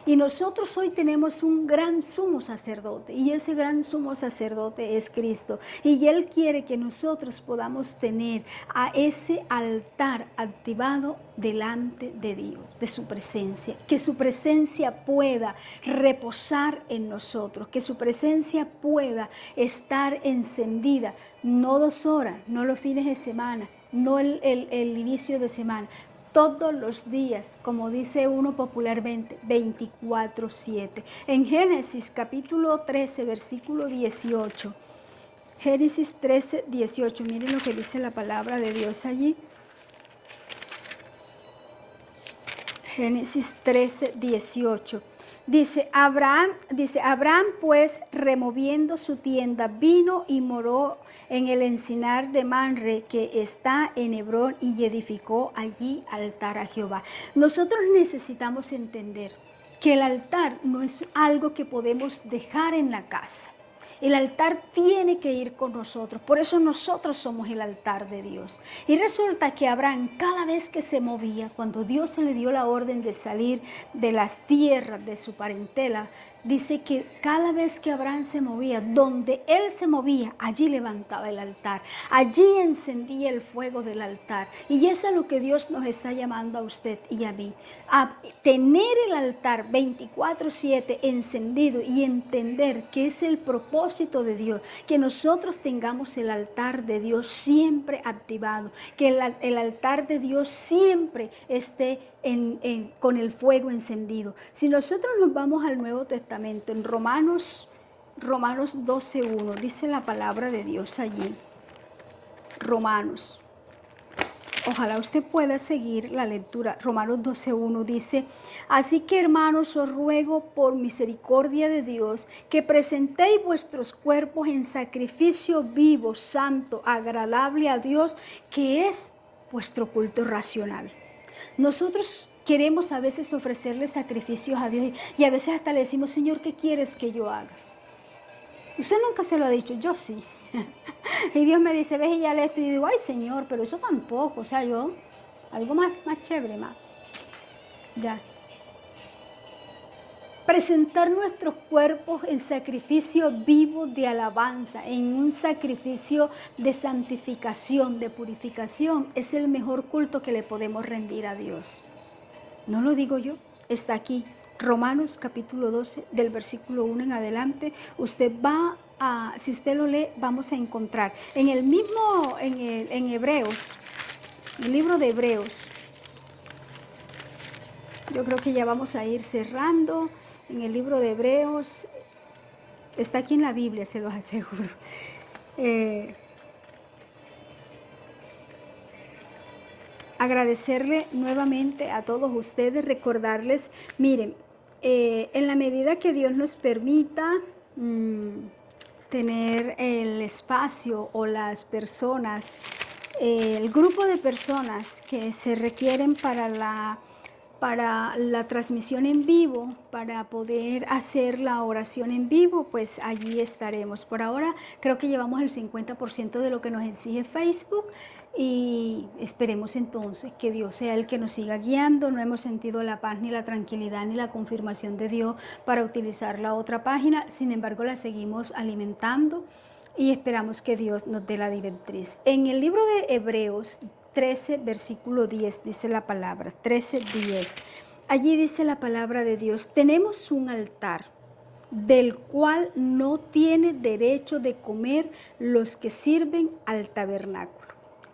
[SPEAKER 1] Y nosotros hoy tenemos un gran sumo sacerdote, y ese gran sumo sacerdote es Cristo. Y Él quiere que nosotros podamos tener a ese altar activado delante de Dios, de su presencia. Que su presencia pueda reposar en nosotros, que su presencia pueda estar encendida, no 2 horas, no los fines de semana, no el inicio de semana, todos los días, como dice uno popularmente, 24/7. En Génesis capítulo 13, versículo 18. Génesis 13, 18. Miren lo que dice la palabra de Dios allí. Génesis 13, 18. Dice Abraham pues, removiendo su tienda, vino y moró en el encinar de Manre, que está en Hebrón, y edificó allí altar a Jehová. Nosotros necesitamos entender que el altar no es algo que podemos dejar en la casa. El altar tiene que ir con nosotros, por eso nosotros somos el altar de Dios. Y resulta que Abraham, cada vez que se movía, cuando Dios se le dio la orden de salir de las tierras de su parentela, dice que cada vez que Abraham se movía, donde él se movía, allí levantaba el altar, allí encendía el fuego del altar. Y eso es lo que Dios nos está llamando a usted y a mí, a tener el altar 24/7 encendido y entender que es el propósito de Dios, que nosotros tengamos el altar de Dios siempre activado, que el altar de Dios siempre esté con el fuego encendido. Si nosotros nos vamos al Nuevo Testamento, en Romanos 12:1, dice la palabra de Dios allí. Romanos. Ojalá usted pueda seguir la lectura. Romanos 12:1 dice: así que, hermanos, os ruego por misericordia de Dios que presentéis vuestros cuerpos en sacrificio vivo, santo, agradable a Dios, que es vuestro culto racional. Nosotros queremos a veces ofrecerle sacrificios a Dios y a veces hasta le decimos: Señor, ¿qué quieres que yo haga? Usted nunca se lo ha dicho, yo sí. Y Dios me dice: ves y ya le esto. Y yo digo: ay, Señor, pero eso tampoco. O sea, yo, algo más chévere, más. Ya. Presentar nuestros cuerpos en sacrificio vivo de alabanza, en un sacrificio de santificación, de purificación, es el mejor culto que le podemos rendir a Dios. No lo digo yo, está aquí. Romanos capítulo 12, del versículo 1 en adelante. Usted va a, si usted lo lee, vamos a encontrar en el mismo, en Hebreos, el libro de Hebreos. Yo creo que ya vamos a ir cerrando. En el libro de Hebreos, está aquí en la Biblia, se los aseguro. Agradecerle nuevamente a todos ustedes, recordarles, miren, en la medida que Dios nos permita tener el espacio o las personas, el grupo de personas que se requieren para la transmisión en vivo, para poder hacer la oración en vivo, pues allí estaremos. Por ahora creo que llevamos el 50% de lo que nos exige Facebook y esperemos entonces que Dios sea el que nos siga guiando. No hemos sentido la paz ni la tranquilidad ni la confirmación de Dios para utilizar la otra página, sin embargo la seguimos alimentando y esperamos que Dios nos dé la directriz. En el libro de Hebreos 13, versículo 10, dice la palabra, 13, 10. Allí dice la palabra de Dios: tenemos un altar del cual no tiene derecho de comer los que sirven al tabernáculo.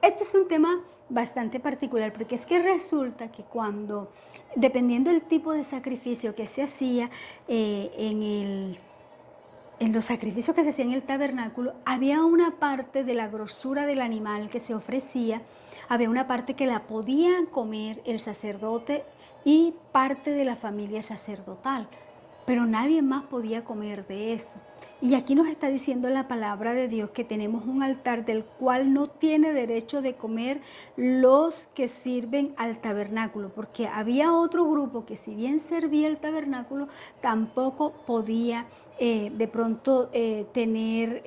[SPEAKER 1] Este es un tema bastante particular, porque es que resulta que cuando, dependiendo del tipo de sacrificio que se hacía en los sacrificios que se hacían en el tabernáculo, había una parte de la grosura del animal que se ofrecía, había una parte que la podían comer el sacerdote y parte de la familia sacerdotal, pero nadie más podía comer de eso. Y aquí nos está diciendo la palabra de Dios que tenemos un altar del cual no tiene derecho de comer los que sirven al tabernáculo, porque había otro grupo que, si bien servía el tabernáculo, tampoco podía de pronto tener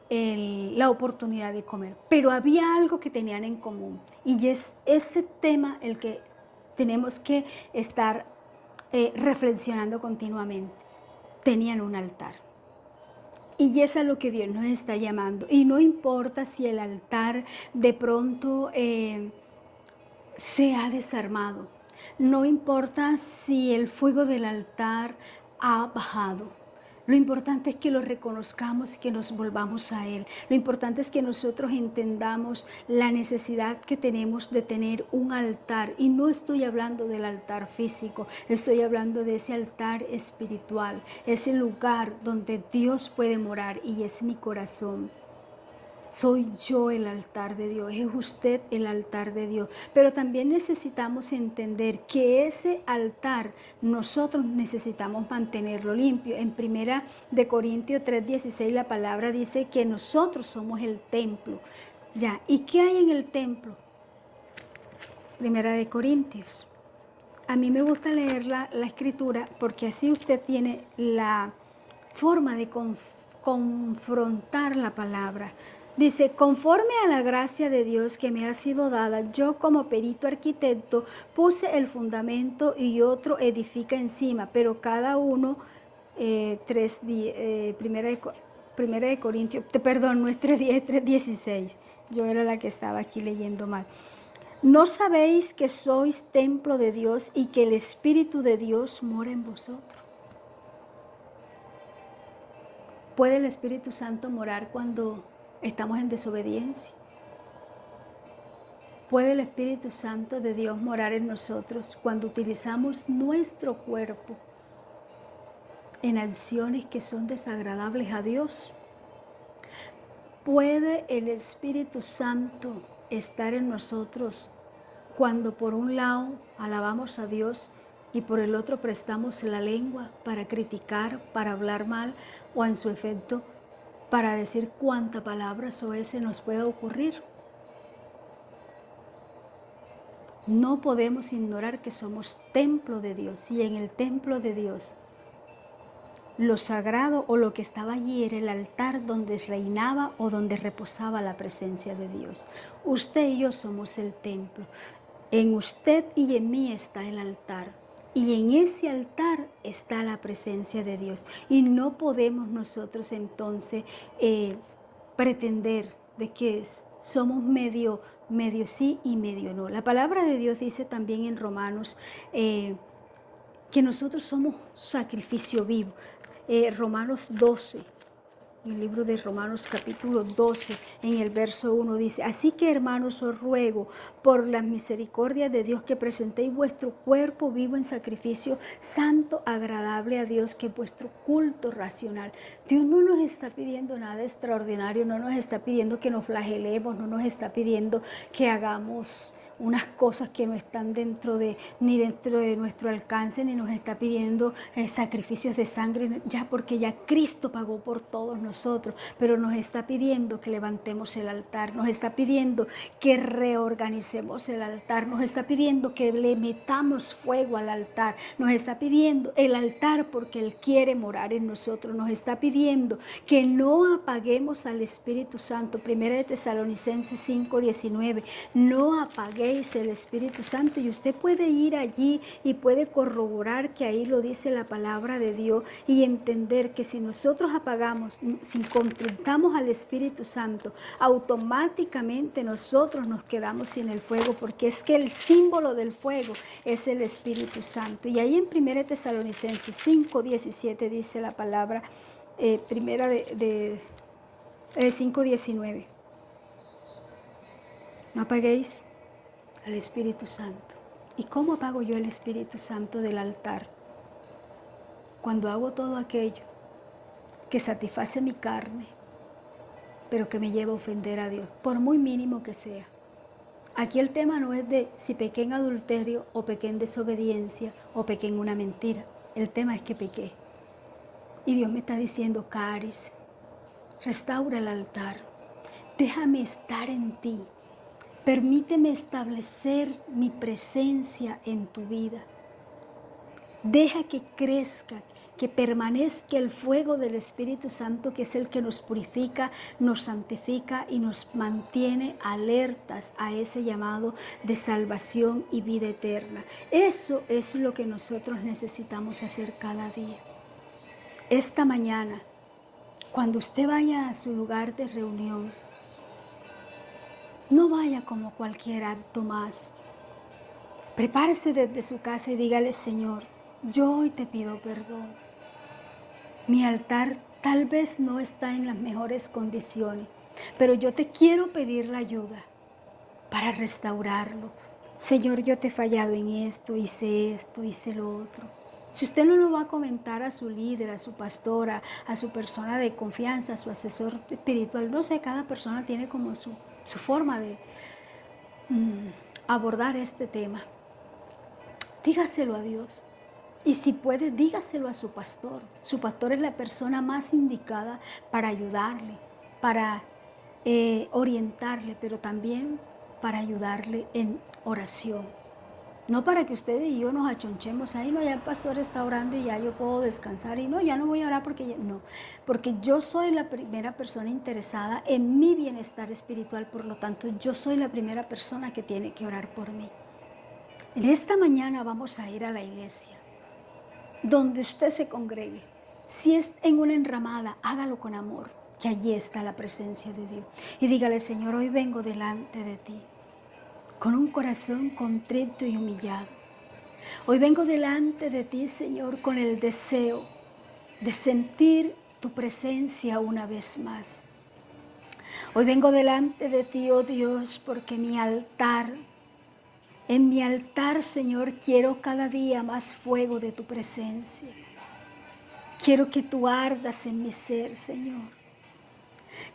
[SPEAKER 1] la oportunidad de comer. Pero había algo que tenían en común, y es ese tema el que tenemos que estar reflexionando continuamente. Tenían un altar. Y es a lo que Dios nos está llamando. Y no importa si el altar de pronto se ha desarmado. No importa si el fuego del altar ha bajado. Lo importante es que lo reconozcamos y que nos volvamos a Él. Lo importante es que nosotros entendamos la necesidad que tenemos de tener un altar. Y no estoy hablando del altar físico, estoy hablando de ese altar espiritual, ese lugar donde Dios puede morar, y es mi corazón. Soy yo el altar de Dios, es usted el altar de Dios. Pero también necesitamos entender que ese altar nosotros necesitamos mantenerlo limpio. En 1 Corintios 3:16 la palabra dice que nosotros somos el templo. Ya, ¿y qué hay en el templo? 1 Corintios. A mí me gusta leer la escritura, porque así usted tiene la forma de confrontar la palabra. Dice: conforme a la gracia de Dios que me ha sido dada, yo como perito arquitecto puse el fundamento y otro edifica encima, pero cada uno, primera de Corintios, perdón, no es 3:10, 3:16. Yo era la que estaba aquí leyendo mal. ¿No sabéis que sois templo de Dios y que el Espíritu de Dios mora en vosotros? ¿Puede el Espíritu Santo morar cuando estamos en desobediencia? ¿Puede el Espíritu Santo de Dios morar en nosotros cuando utilizamos nuestro cuerpo en acciones que son desagradables a Dios? ¿Puede el Espíritu Santo estar en nosotros cuando por un lado alabamos a Dios y por el otro prestamos la lengua para criticar, para hablar mal, o en su efecto para decir cuánta palabra soez nos pueda ocurrir? No podemos ignorar que somos templo de Dios, y en el templo de Dios lo sagrado o lo que estaba allí era el altar donde reinaba o donde reposaba la presencia de Dios. Usted y yo somos el templo. En usted y en mí está el altar, y en ese altar está la presencia de Dios. Y no podemos nosotros entonces pretender de que somos medio sí y medio no. La palabra de Dios dice también en Romanos que nosotros somos sacrificio vivo. Romanos 12, en el libro de Romanos capítulo 12, en el verso 1 dice: así que, hermanos, os ruego por las misericordias de Dios que presentéis vuestro cuerpo vivo en sacrificio santo, agradable a Dios, que es vuestro culto racional. Dios no nos está pidiendo nada extraordinario, no nos está pidiendo que nos flagelemos, no nos está pidiendo que hagamos unas cosas que no están ni dentro de nuestro alcance, ni nos está pidiendo sacrificios de sangre, ya porque ya Cristo pagó por todos nosotros, pero nos está pidiendo que levantemos el altar, nos está pidiendo que reorganicemos el altar, nos está pidiendo que le metamos fuego al altar, nos está pidiendo el altar porque Él quiere morar en nosotros, nos está pidiendo que no apaguemos al Espíritu Santo. Primera de Tesalonicenses 5:19, no apaguéis el Espíritu Santo, y usted puede ir allí y puede corroborar que ahí lo dice la palabra de Dios y entender que si nosotros apagamos, si contentamos al Espíritu Santo, automáticamente nosotros nos quedamos sin el fuego, porque es que el símbolo del fuego es el Espíritu Santo. Y ahí en 1 Tesalonicenses 5:17 dice la palabra, primera de 5:19, no apaguéis al Espíritu Santo. ¿Y cómo apago yo el Espíritu Santo del altar? Cuando hago todo aquello que satisface mi carne, pero que me lleva a ofender a Dios, por muy mínimo que sea. Aquí el tema no es de si pequé en adulterio o pequé en desobediencia o pequé en una mentira. El tema es que pequé. Y Dios me está diciendo, Caris, restaura el altar. Déjame estar en ti. Permíteme establecer mi presencia en tu vida. Deja que crezca, que permanezca el fuego del Espíritu Santo, que es el que nos purifica, nos santifica y nos mantiene alertas a ese llamado de salvación y vida eterna. Eso es lo que nosotros necesitamos hacer cada día. Esta mañana, cuando usted vaya a su lugar de reunión, no vaya como cualquier acto más. Prepárese desde su casa y dígale, Señor, yo hoy te pido perdón. Mi altar tal vez no está en las mejores condiciones, pero yo te quiero pedir la ayuda para restaurarlo. Señor, yo te he fallado en esto, hice lo otro. Si usted no lo va a comentar a su líder, a su pastora, a su persona de confianza, a su asesor espiritual, no sé, cada persona tiene como su forma de abordar este tema. Dígaselo a Dios. Y si puede, dígaselo a su pastor. Su pastor es la persona más indicada para ayudarle, para orientarle, pero también para ayudarle en oración. No para que ustedes y yo nos achonchemos ahí, no, ya el pastor está orando y ya yo puedo descansar y no, ya no voy a orar porque yo soy la primera persona interesada en mi bienestar espiritual, por lo tanto yo soy la primera persona que tiene que orar por mí. En esta mañana vamos a ir a la iglesia, donde usted se congregue. Si es en una enramada, hágalo con amor, que allí está la presencia de Dios. Y dígale, Señor, hoy vengo delante de ti, con un corazón contrito y humillado. Hoy vengo delante de ti, Señor, con el deseo de sentir tu presencia una vez más. Hoy vengo delante de ti, oh Dios, porque en mi altar, Señor, quiero cada día más fuego de tu presencia. Quiero que tú ardas en mi ser, Señor.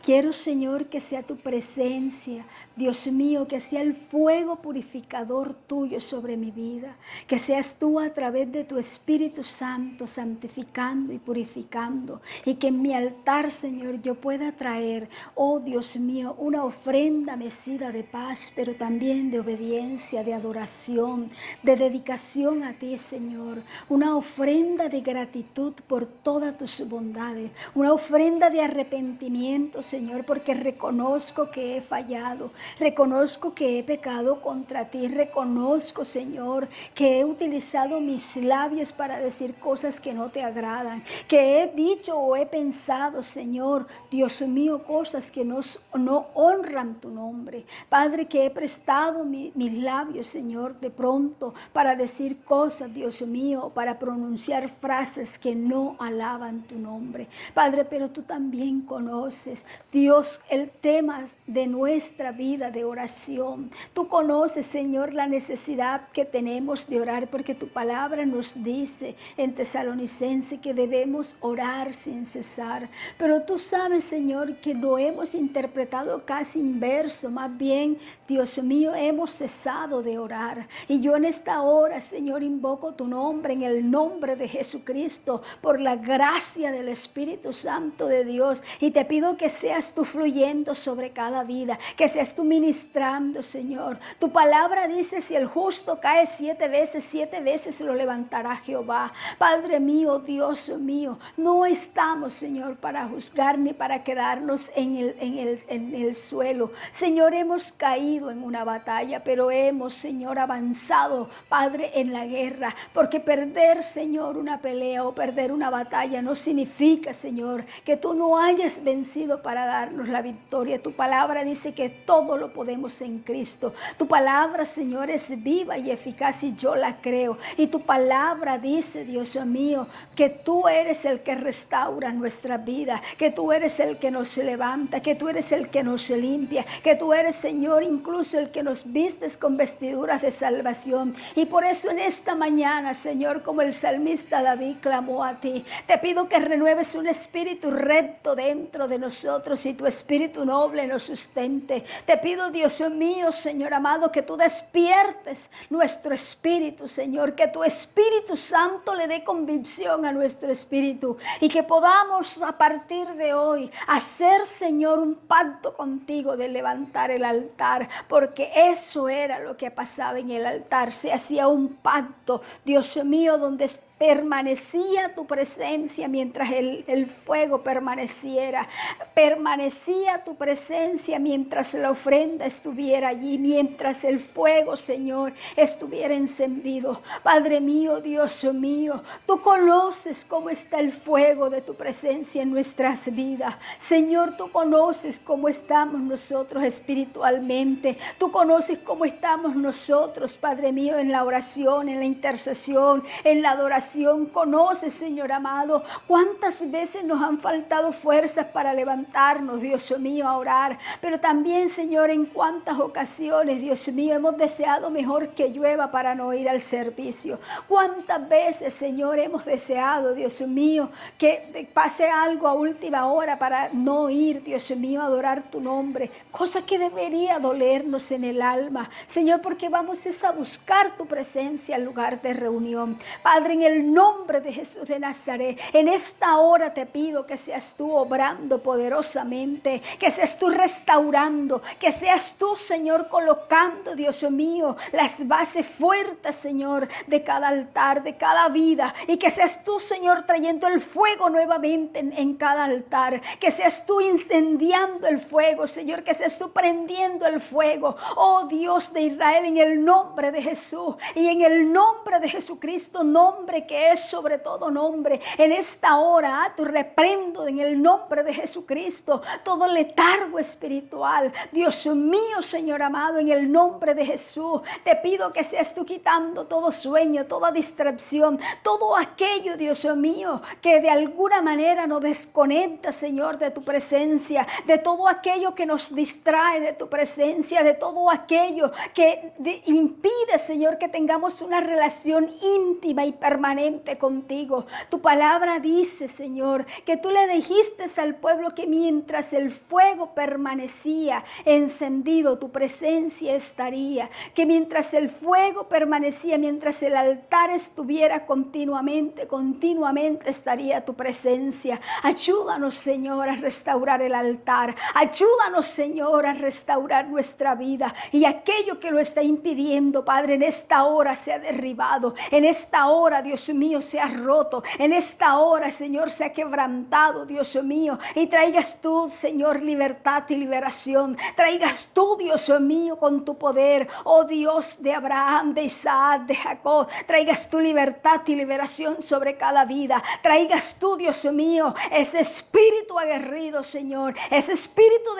[SPEAKER 1] Quiero, Señor, que sea tu presencia, Dios mío, que sea el fuego purificador tuyo sobre mi vida, que seas tú a través de tu Espíritu Santo santificando y purificando, y que en mi altar, Señor, yo pueda traer, oh Dios mío, una ofrenda mecida de paz, pero también de obediencia, de adoración, de dedicación a ti, Señor, una ofrenda de gratitud por todas tus bondades, una ofrenda de arrepentimiento, Señor, porque reconozco que he fallado, reconozco que he pecado contra ti, reconozco, Señor, que he utilizado mis labios para decir cosas que no te agradan, que he dicho o he pensado, Señor, Dios mío, cosas que no honran tu nombre. Padre, que he prestado mis labios, Señor, de pronto para decir cosas, Dios mío, para pronunciar frases que no alaban tu nombre. Padre, pero tú también conoces Dios, el tema de nuestra vida de oración. Tú conoces, Señor, la necesidad que tenemos de orar, porque tu palabra nos dice en Tesalonicense que debemos orar sin cesar. Pero tú sabes, Señor, que lo hemos interpretado casi inverso. Más bien, Dios mío, hemos cesado de orar. Y yo en esta hora, Señor, invoco tu nombre, en el nombre de Jesucristo, por la gracia del Espíritu Santo de Dios. Y te pido que seas tú fluyendo sobre cada vida, que seas tú ministrando, Señor. Tu palabra dice, si el justo cae 7 veces lo levantará Jehová. Padre mío, Dios mío, no estamos, Señor, para juzgar ni para quedarnos en el suelo. Señor, hemos caído en una batalla, pero hemos, Señor, avanzado, Padre, en la guerra, porque perder, Señor, una pelea o perder una batalla no significa, Señor, que tú no hayas vencido para darnos la victoria. Tu palabra dice que todo lo podemos en Cristo. Tu palabra, Señor, es viva y eficaz y yo la creo. Y tu palabra dice, Dios mío, que tú eres el que restaura nuestra vida, que tú eres el que nos levanta, que tú eres el que nos limpia, que tú eres, Señor, incluso el que nos vistes con vestiduras de salvación. Y por eso en esta mañana, Señor, como el salmista David clamó a ti, te pido que renueves un espíritu recto dentro de nosotros y tu espíritu noble nos sustente. Te pido, Dios mío, Señor amado, que tú despiertes nuestro espíritu, Señor, que tu Espíritu Santo le dé convicción a nuestro espíritu y que podamos a partir de hoy hacer, Señor, un pacto contigo de levantar el altar, porque eso era lo que pasaba en el altar. Se hacía un pacto, Dios mío, donde permanecía tu presencia mientras el fuego permaneciera. Permanecía tu presencia mientras la ofrenda estuviera allí, mientras el fuego, Señor, estuviera encendido. Padre mío, Dios mío, tú conoces cómo está el fuego de tu presencia en nuestras vidas. Señor, tú conoces cómo estamos nosotros espiritualmente. Tú conoces cómo estamos nosotros, Padre mío, en la oración, en la intercesión, en la adoración. Conoces, Señor amado, cuántas veces nos han faltado fuerzas para levantarnos, Dios mío, a orar. Pero también, Señor, en cuántas ocasiones, Dios mío, hemos deseado mejor que llueva para no ir al servicio. Cuántas veces, Señor, hemos deseado, Dios mío, que pase algo a última hora para no ir, Dios mío, a adorar tu nombre. Cosa que debería dolernos en el alma, Señor, porque vamos a buscar tu presencia al lugar de reunión. Padre, en el nombre de Jesús de Nazaret, en esta hora te pido que seas tú obrando poderosamente, que seas tú restaurando, que seas tú, Señor, colocando, Dios mío, las bases fuertes, Señor, de cada altar, de cada vida, y que seas tú, Señor, trayendo el fuego nuevamente en cada altar, que seas tú incendiando el fuego, Señor, que seas tú prendiendo el fuego, oh Dios de Israel, en el nombre de Jesús y en el nombre de Jesucristo, nombre que es sobre todo nombre. En esta hora, tú reprendo en el nombre de Jesucristo todo letargo espiritual. Dios mío, Señor amado, en el nombre de Jesús, te pido que seas tú quitando todo sueño, toda distracción, todo aquello, Dios mío, que de alguna manera nos desconecta, Señor, de tu presencia, de todo aquello que nos distrae de tu presencia, de todo aquello que impide, Señor, que tengamos una relación íntima y permanente contigo. Tu palabra dice, Señor, que tú le dijiste al pueblo que mientras el fuego permanecía encendido, tu presencia estaría, que mientras el fuego permanecía, mientras el altar estuviera continuamente estaría tu presencia. Ayúdanos, Señor, a restaurar el altar. Ayúdanos, Señor, a restaurar nuestra vida, y aquello que lo está impidiendo, Padre, en esta hora sea derribado. En esta hora, Dios mío, sea roto. En esta hora, Señor, sea quebrantado, Dios mío, y traigas tú, Señor, libertad y liberación. Traigas tú, Dios mío, con tu poder, oh Dios de Abraham, de Isaac, de Jacob, traigas tu libertad y liberación sobre cada vida. Traigas tú, Dios mío, ese espíritu aguerrido, Señor, ese espíritu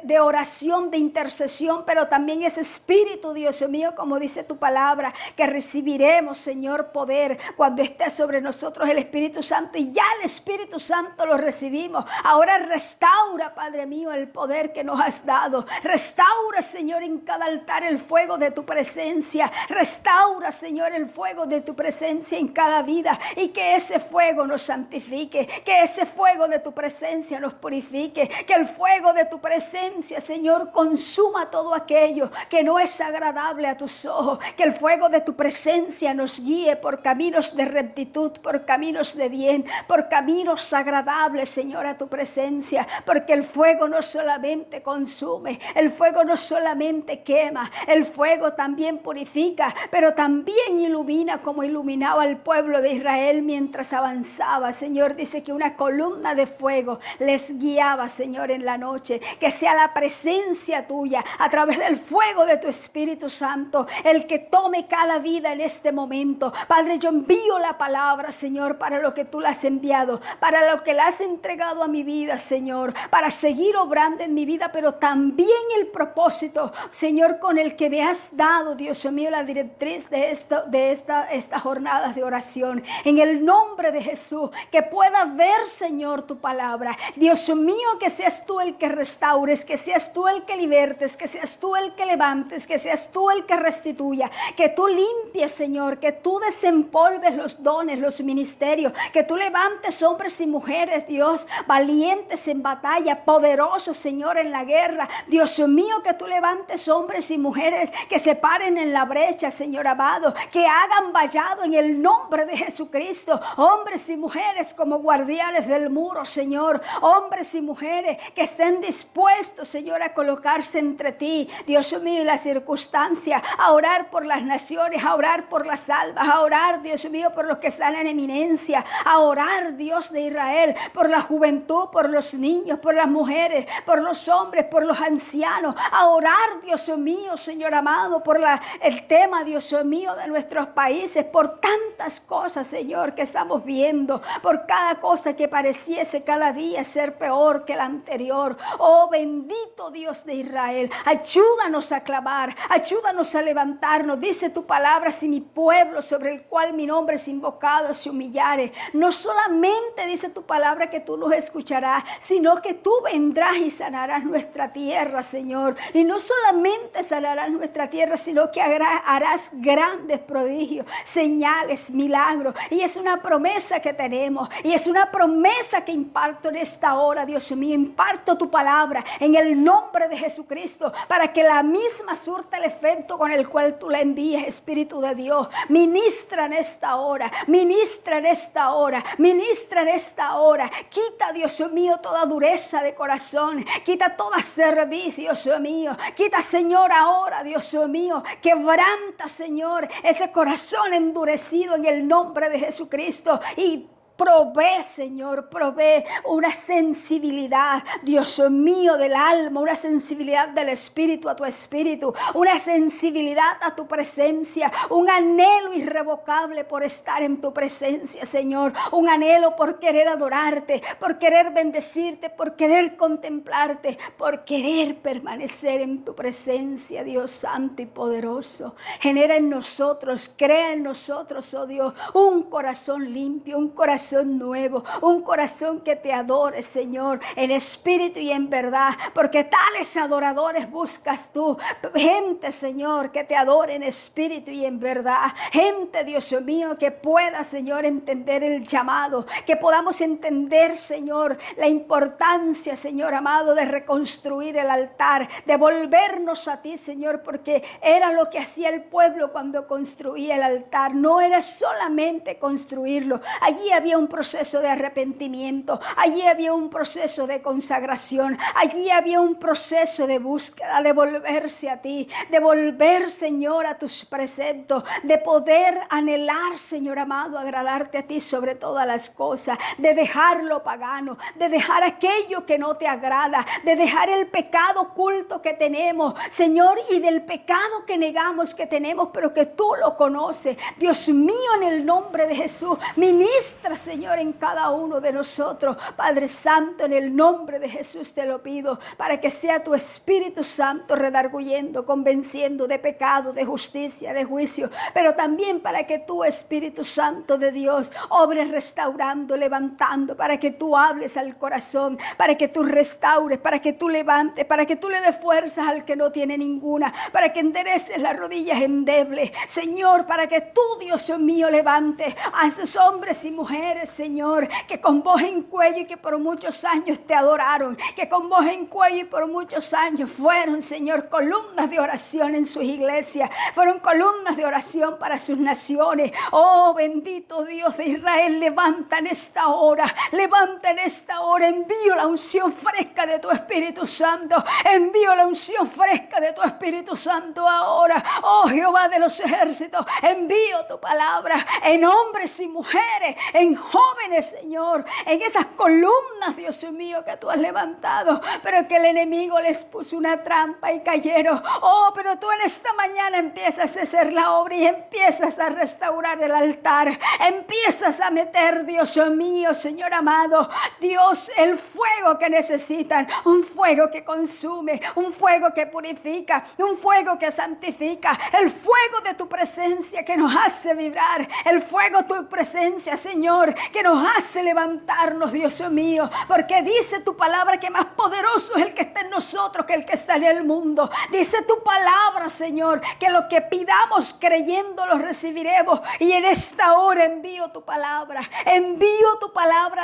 [SPEAKER 1] de oración, de intercesión, pero también ese espíritu, Dios mío, como dice tu palabra, que recibiremos, Señor, poder cuando esté sobre nosotros el Espíritu Santo, y ya el Espíritu Santo lo recibimos. Ahora restaura, Padre mío, el poder que nos has dado. Restaura, Señor, en cada altar el fuego de tu presencia. Restaura, Señor, el fuego de tu presencia en cada vida, y que ese fuego nos santifique, que ese fuego de tu presencia nos purifique, que el fuego de tu presencia, Señor, consuma todo aquello que no es agradable a tus ojos, que el fuego de tu presencia nos guíe por caminos de rectitud, por caminos de bien, por caminos agradables, Señor, a tu presencia, porque el fuego no solamente consume, el fuego no solamente quema, el fuego también purifica, pero también ilumina, como iluminaba al pueblo de Israel mientras avanzaba. Señor, dice que una columna de fuego les guiaba, Señor, en la noche. Que sea la presencia tuya a través del fuego de tu Espíritu Santo el que tome cada vida en este momento. Padre, yo envío la palabra, Señor, para lo que tú la has enviado, para lo que la has entregado a mi vida, Señor, para seguir obrando en mi vida, pero también el propósito, Señor, con el que me has dado, Dios mío, la directriz de estas jornadas de oración. En el nombre de Jesús, que pueda ver, Señor, tu palabra. Dios mío, que seas tú el que restaures, que seas tú el que libertes, que seas tú el que levantes, que seas tú el que restituya, que tú limpies, Señor, que tú desempolves los dones, los ministerios, que tú levantes hombres y mujeres, Dios, valientes en batalla, poderosos, Señor, en la guerra. Dios mío, que tú levantes hombres y mujeres que se paren en la brecha, Señor amado, que hagan vallado en el nombre de Jesucristo, hombres y mujeres como guardianes del muro, Señor, hombres y mujeres que estén dispuestos, Señor, a colocarse entre ti, Dios mío, y la circunstancia, a orar por las naciones, a orar por las almas, a orar, Dios mío, por los que están en eminencia, a orar, Dios de Israel, por la juventud, por los niños, por las mujeres, por los hombres, por los ancianos, a orar, Dios mío, Señor amado, por el tema, Dios mío, de nuestros países, por tantas cosas, Señor, que estamos viendo, por cada cosa que pareciese cada día ser peor que la anterior. Oh, bendito Dios de Israel, ayúdanos a clamar, ayúdanos a levantarnos. Dice tu palabra: si mi pueblo, sobre el cual mi nombre es invocado, se humillare, no solamente dice tu palabra que tú nos escucharás, sino que tú vendrás y sanarás nuestra tierra, Señor. Y no solamente sanarás nuestra tierra, sino que harás grandes prodigios, señales, milagros. Y es una promesa que tenemos, y es una promesa que imparto en esta hora, Dios mío. Imparto tu palabra en el nombre de Jesucristo, para que la misma surta el efecto con el cual tú la envíes, Espíritu de Dios. Ministra en esta hora, ministra en esta hora, ministra en esta hora. Quita, Dios mío, toda dureza de corazón, quita toda cerviz, Dios mío. Quita, Señor, ahora, Dios mío, quebranta, Señor, ese corazón endurecido en el nombre de Jesucristo, y provee, Señor, provee una sensibilidad, Dios mío, del alma, una sensibilidad del espíritu a tu espíritu, una sensibilidad a tu presencia, un anhelo irrevocable por estar en tu presencia, Señor, un anhelo por querer adorarte, por querer bendecirte, por querer contemplarte, por querer permanecer en tu presencia, Dios santo y poderoso. Genera en nosotros, crea en nosotros, oh Dios, un corazón limpio, un corazón nuevo, un corazón que te adore, Señor, en espíritu y en verdad, porque tales adoradores buscas tú. Gente, Señor, que te adore en espíritu y en verdad. Gente, Dios mío, que pueda, Señor, entender el llamado, que podamos entender, Señor, la importancia, Señor amado, de reconstruir el altar, de volvernos a ti, Señor, porque era lo que hacía el pueblo cuando construía el altar. No era solamente construirlo, allí había un proceso de arrepentimiento, allí había un proceso de consagración, allí había un proceso de búsqueda, de volverse a ti, de volver, Señor, a tus preceptos, de poder anhelar, Señor amado, agradarte a ti sobre todas las cosas, de dejar lo pagano, de dejar aquello que no te agrada, de dejar el pecado oculto que tenemos, Señor, y del pecado que negamos que tenemos, pero que tú lo conoces. Dios mío, en el nombre de Jesús, ministra, Señor, en cada uno de nosotros. Padre Santo, en el nombre de Jesús te lo pido, para que sea tu Espíritu Santo redarguyendo, convenciendo de pecado, de justicia, de juicio, pero también para que tú, Espíritu Santo de Dios, obres restaurando, levantando, para que tú hables al corazón, para que tú restaures, para que tú levantes, para que tú le des fuerzas al que no tiene ninguna, para que endereces las rodillas endebles, Señor, para que tú, Dios mío, levantes a esos hombres y mujeres, Señor, que con voz en cuello y que por muchos años te adoraron, que con voz en cuello y por muchos años fueron, Señor, columnas de oración en sus iglesias, fueron columnas de oración para sus naciones. Oh, bendito Dios de Israel, levanta en esta hora, envío la unción fresca de tu Espíritu Santo, envío la unción fresca de tu Espíritu Santo ahora. Oh, Jehová de los ejércitos, envío tu palabra en hombres y mujeres, en jóvenes, Señor, en esas columnas, Dios mío, que tú has levantado, pero que el enemigo les puso una trampa y cayeron. Oh, pero tú en esta mañana empiezas a hacer la obra y empiezas a restaurar el altar, empiezas a meter, Dios mío, Señor amado, Dios, el fuego que necesitan, un fuego que consume, un fuego que purifica, un fuego que santifica, el fuego de tu presencia que nos hace vibrar, el fuego de tu presencia, Señor, que nos hace levantarnos, Dios mío, porque dice tu palabra que más poderoso es el que está en nosotros que el que está en el mundo. Dice tu palabra, Señor, que lo que pidamos creyendo lo recibiremos, y en esta hora envío tu palabra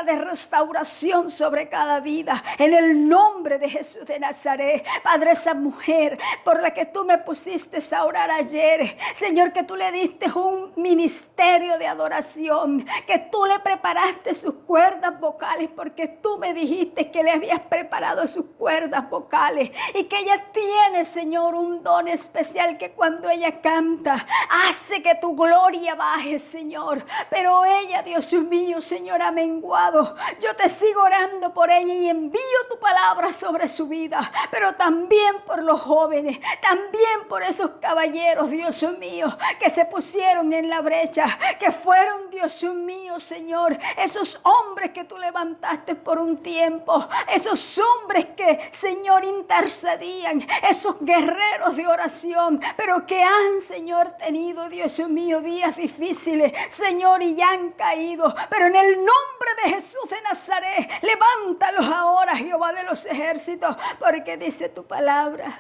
[SPEAKER 1] de restauración sobre cada vida, en el nombre de Jesús de Nazaret. Padre, esa mujer por la que tú me pusiste a orar ayer, Señor, que tú le diste un ministerio de adoración, que tú le preparaste sus cuerdas vocales, porque tú me dijiste que le habías preparado sus cuerdas vocales, y que ella tiene, Señor, un don especial que cuando ella canta hace que tu gloria baje, Señor. Pero ella, Dios mío, Señor, ha menguado. Yo te sigo orando por ella y envío tu palabra sobre su vida, pero también por los jóvenes, también por esos caballeros, Dios mío, que se pusieron en la brecha, que fueron, Dios mío, Señor, esos hombres que tú levantaste por un tiempo, esos hombres que, Señor, intercedían, esos guerreros de oración, pero que han, Señor, tenido, Dios mío, días difíciles, Señor, y ya han caído, pero en el nombre de Jesús de Nazaret, levántalos ahora, Jehová de los ejércitos, porque dice tu palabra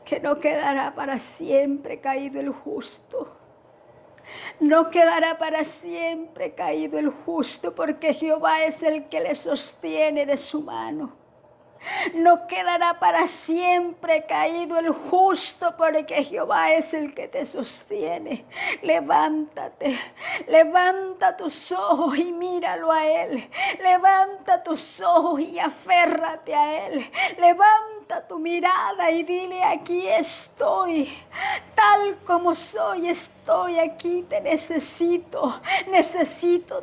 [SPEAKER 1] que no quedará para siempre caído el justo. No quedará para siempre caído el justo, porque Jehová es el que le sostiene de su mano. No quedará para siempre caído el justo, porque Jehová es el que te sostiene. Levántate, levanta tus ojos y míralo a Él. Levanta tus ojos y aférrate a Él. Levanta tu mirada y dile: aquí estoy, tal como soy, estoy aquí, te necesito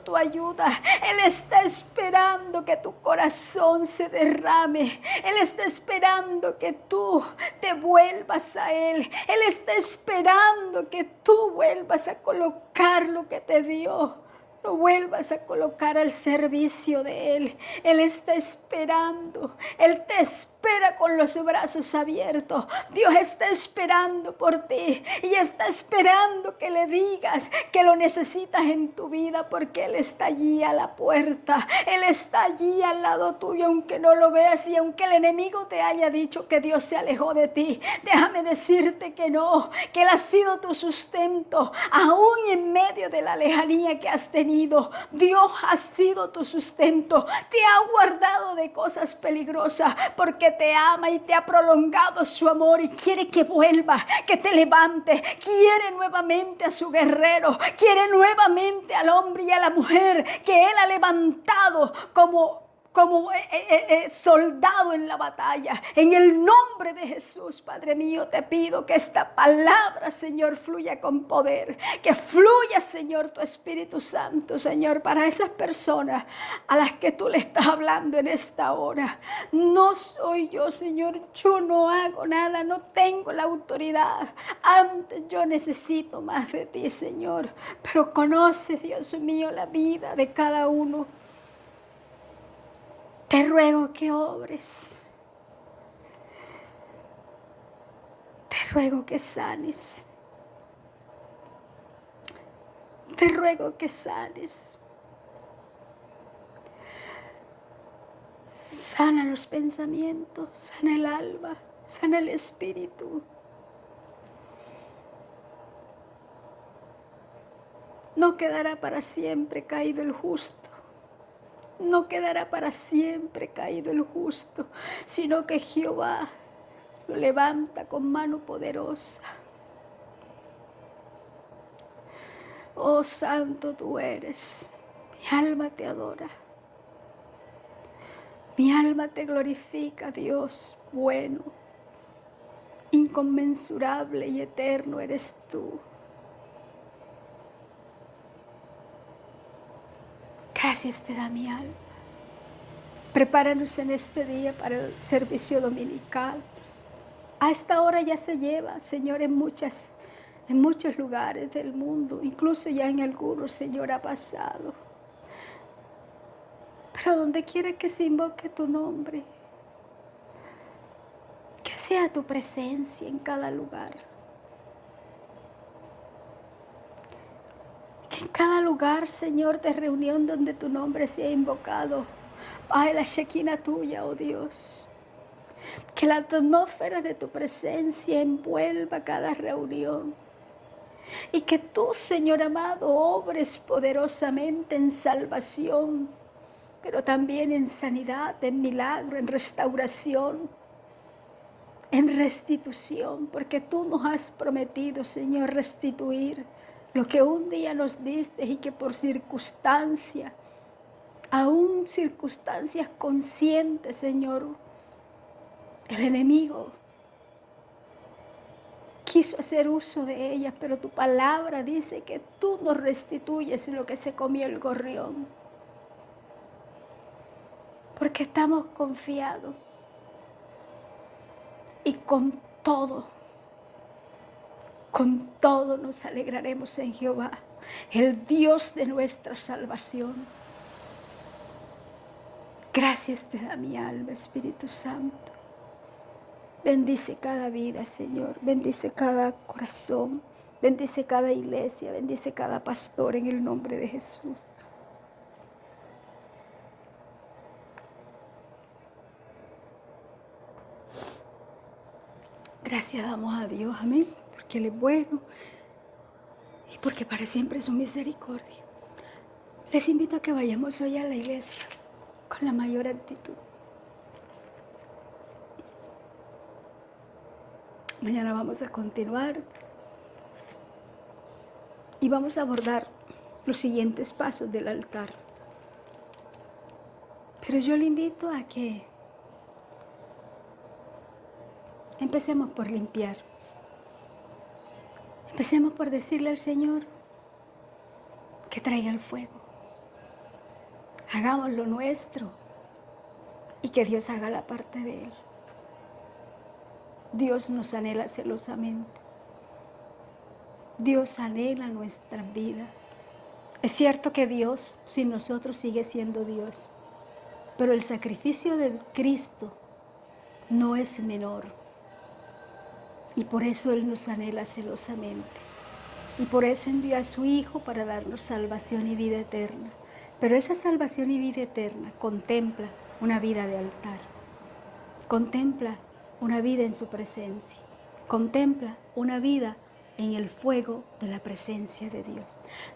[SPEAKER 1] tu ayuda. Él está esperando que tu corazón se derrame. Él está esperando que tú te vuelvas a Él. Él está esperando que tú vuelvas a colocar lo que te dio. Lo vuelvas a colocar al servicio de Él. Él está esperando. Él te espera con los brazos abiertos. Dios está esperando por ti y está esperando que le digas que lo necesitas en tu vida, porque Él está allí a la puerta. Él está allí al lado tuyo, aunque no lo veas, y aunque el enemigo te haya dicho que Dios se alejó de ti, déjame decirte que no, que Él ha sido tu sustento, aún en medio de la lejanía que has tenido. Dios ha sido tu sustento, te ha guardado de cosas peligrosas, porque te ama y te ha prolongado su amor y quiere que vuelvas, que te levantes. Quiere nuevamente a su guerrero, quiere nuevamente al hombre y a la mujer que Él ha levantado como como soldado en la batalla. En el nombre de Jesús, Padre mío, te pido que esta palabra, Señor, fluya con poder. Que fluya, Señor, tu Espíritu Santo, Señor, para esas personas a las que tú le estás hablando en esta hora. No soy yo, Señor, yo no hago nada, no tengo la autoridad. Antes yo necesito más de ti, Señor. Pero conoce, Dios mío, la vida de cada uno. Te ruego que obres. Te ruego que sanes. Te ruego que sanes. Sana los pensamientos, sana el alma, sana el espíritu. No quedará para siempre caído el justo. No quedará para siempre caído el justo, sino que Jehová lo levanta con mano poderosa. Oh, santo tú eres. Mi alma te adora. Mi alma te glorifica, Dios bueno. Inconmensurable y eterno eres tú. Gracias te da mi alma. Prepáranos en este día para el servicio dominical. A esta hora ya se lleva, Señor, en muchos lugares del mundo, incluso ya en algunos, Señor, ha pasado. Pero donde quiera que se invoque tu nombre, que sea tu presencia en cada lugar. Que en cada lugar, Señor, de reunión donde tu nombre sea invocado, ay, la Shekinah tuya, oh Dios. Que la atmósfera de tu presencia envuelva cada reunión. Y que tú, Señor amado, obres poderosamente en salvación, pero también en sanidad, en milagro, en restauración, en restitución, porque tú nos has prometido, Señor, restituir lo que un día nos diste y que por circunstancia, aún circunstancias conscientes, Señor, el enemigo quiso hacer uso de ellas, pero tu palabra dice que tú nos restituyes lo que se comió el gorrión. Porque estamos confiados y con todo nos alegraremos en Jehová, el Dios de nuestra salvación. Gracias te da mi alma, Espíritu Santo. Bendice cada vida, Señor. Bendice cada corazón. Bendice cada iglesia. Bendice cada pastor en el nombre de Jesús. Gracias damos a Dios, amén, porque Él es bueno y porque para siempre es su misericordia. Les invito a que vayamos hoy a la iglesia con la mayor actitud. Mañana vamos a continuar y vamos a abordar los siguientes pasos del altar. Pero yo le invito a que empecemos por limpiar. Empecemos por decirle al Señor que traiga el fuego. Hagamos lo nuestro y que Dios haga la parte de Él. Dios nos anhela celosamente. Dios anhela nuestra vida. Es cierto que Dios sin nosotros sigue siendo Dios, pero el sacrificio de Cristo no es menor. Y por eso Él nos anhela celosamente. Y por eso envió a su Hijo para darnos salvación y vida eterna. Pero esa salvación y vida eterna contempla una vida de altar. Contempla una vida en su presencia. Contempla una vida en el fuego de la presencia de Dios.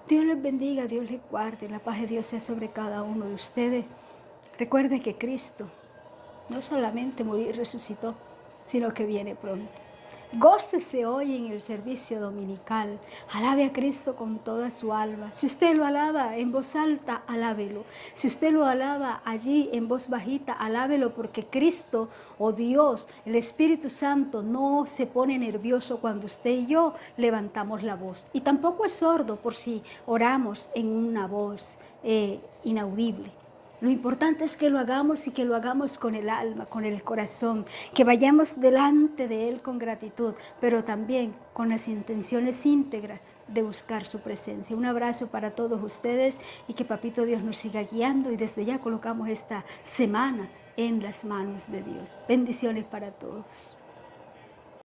[SPEAKER 1] Dios les bendiga, Dios les guarde. La paz de Dios sea sobre cada uno de ustedes. Recuerden que Cristo no solamente murió y resucitó, sino que viene pronto. Gócese hoy en el servicio dominical. Alabe a Cristo con toda su alma. Si usted lo alaba en voz alta, alábelo. Si usted lo alaba allí en voz bajita, alábelo, porque Cristo o Dios, el Espíritu Santo, no se pone nervioso cuando usted y yo levantamos la voz. Y tampoco es sordo por si oramos en una voz inaudible. Lo importante es que lo hagamos y que lo hagamos con el alma, con el corazón, que vayamos delante de Él con gratitud, pero también con las intenciones íntegras de buscar su presencia. Un abrazo para todos ustedes y que Papito Dios nos siga guiando, y desde ya colocamos esta semana en las manos de Dios. Bendiciones para todos.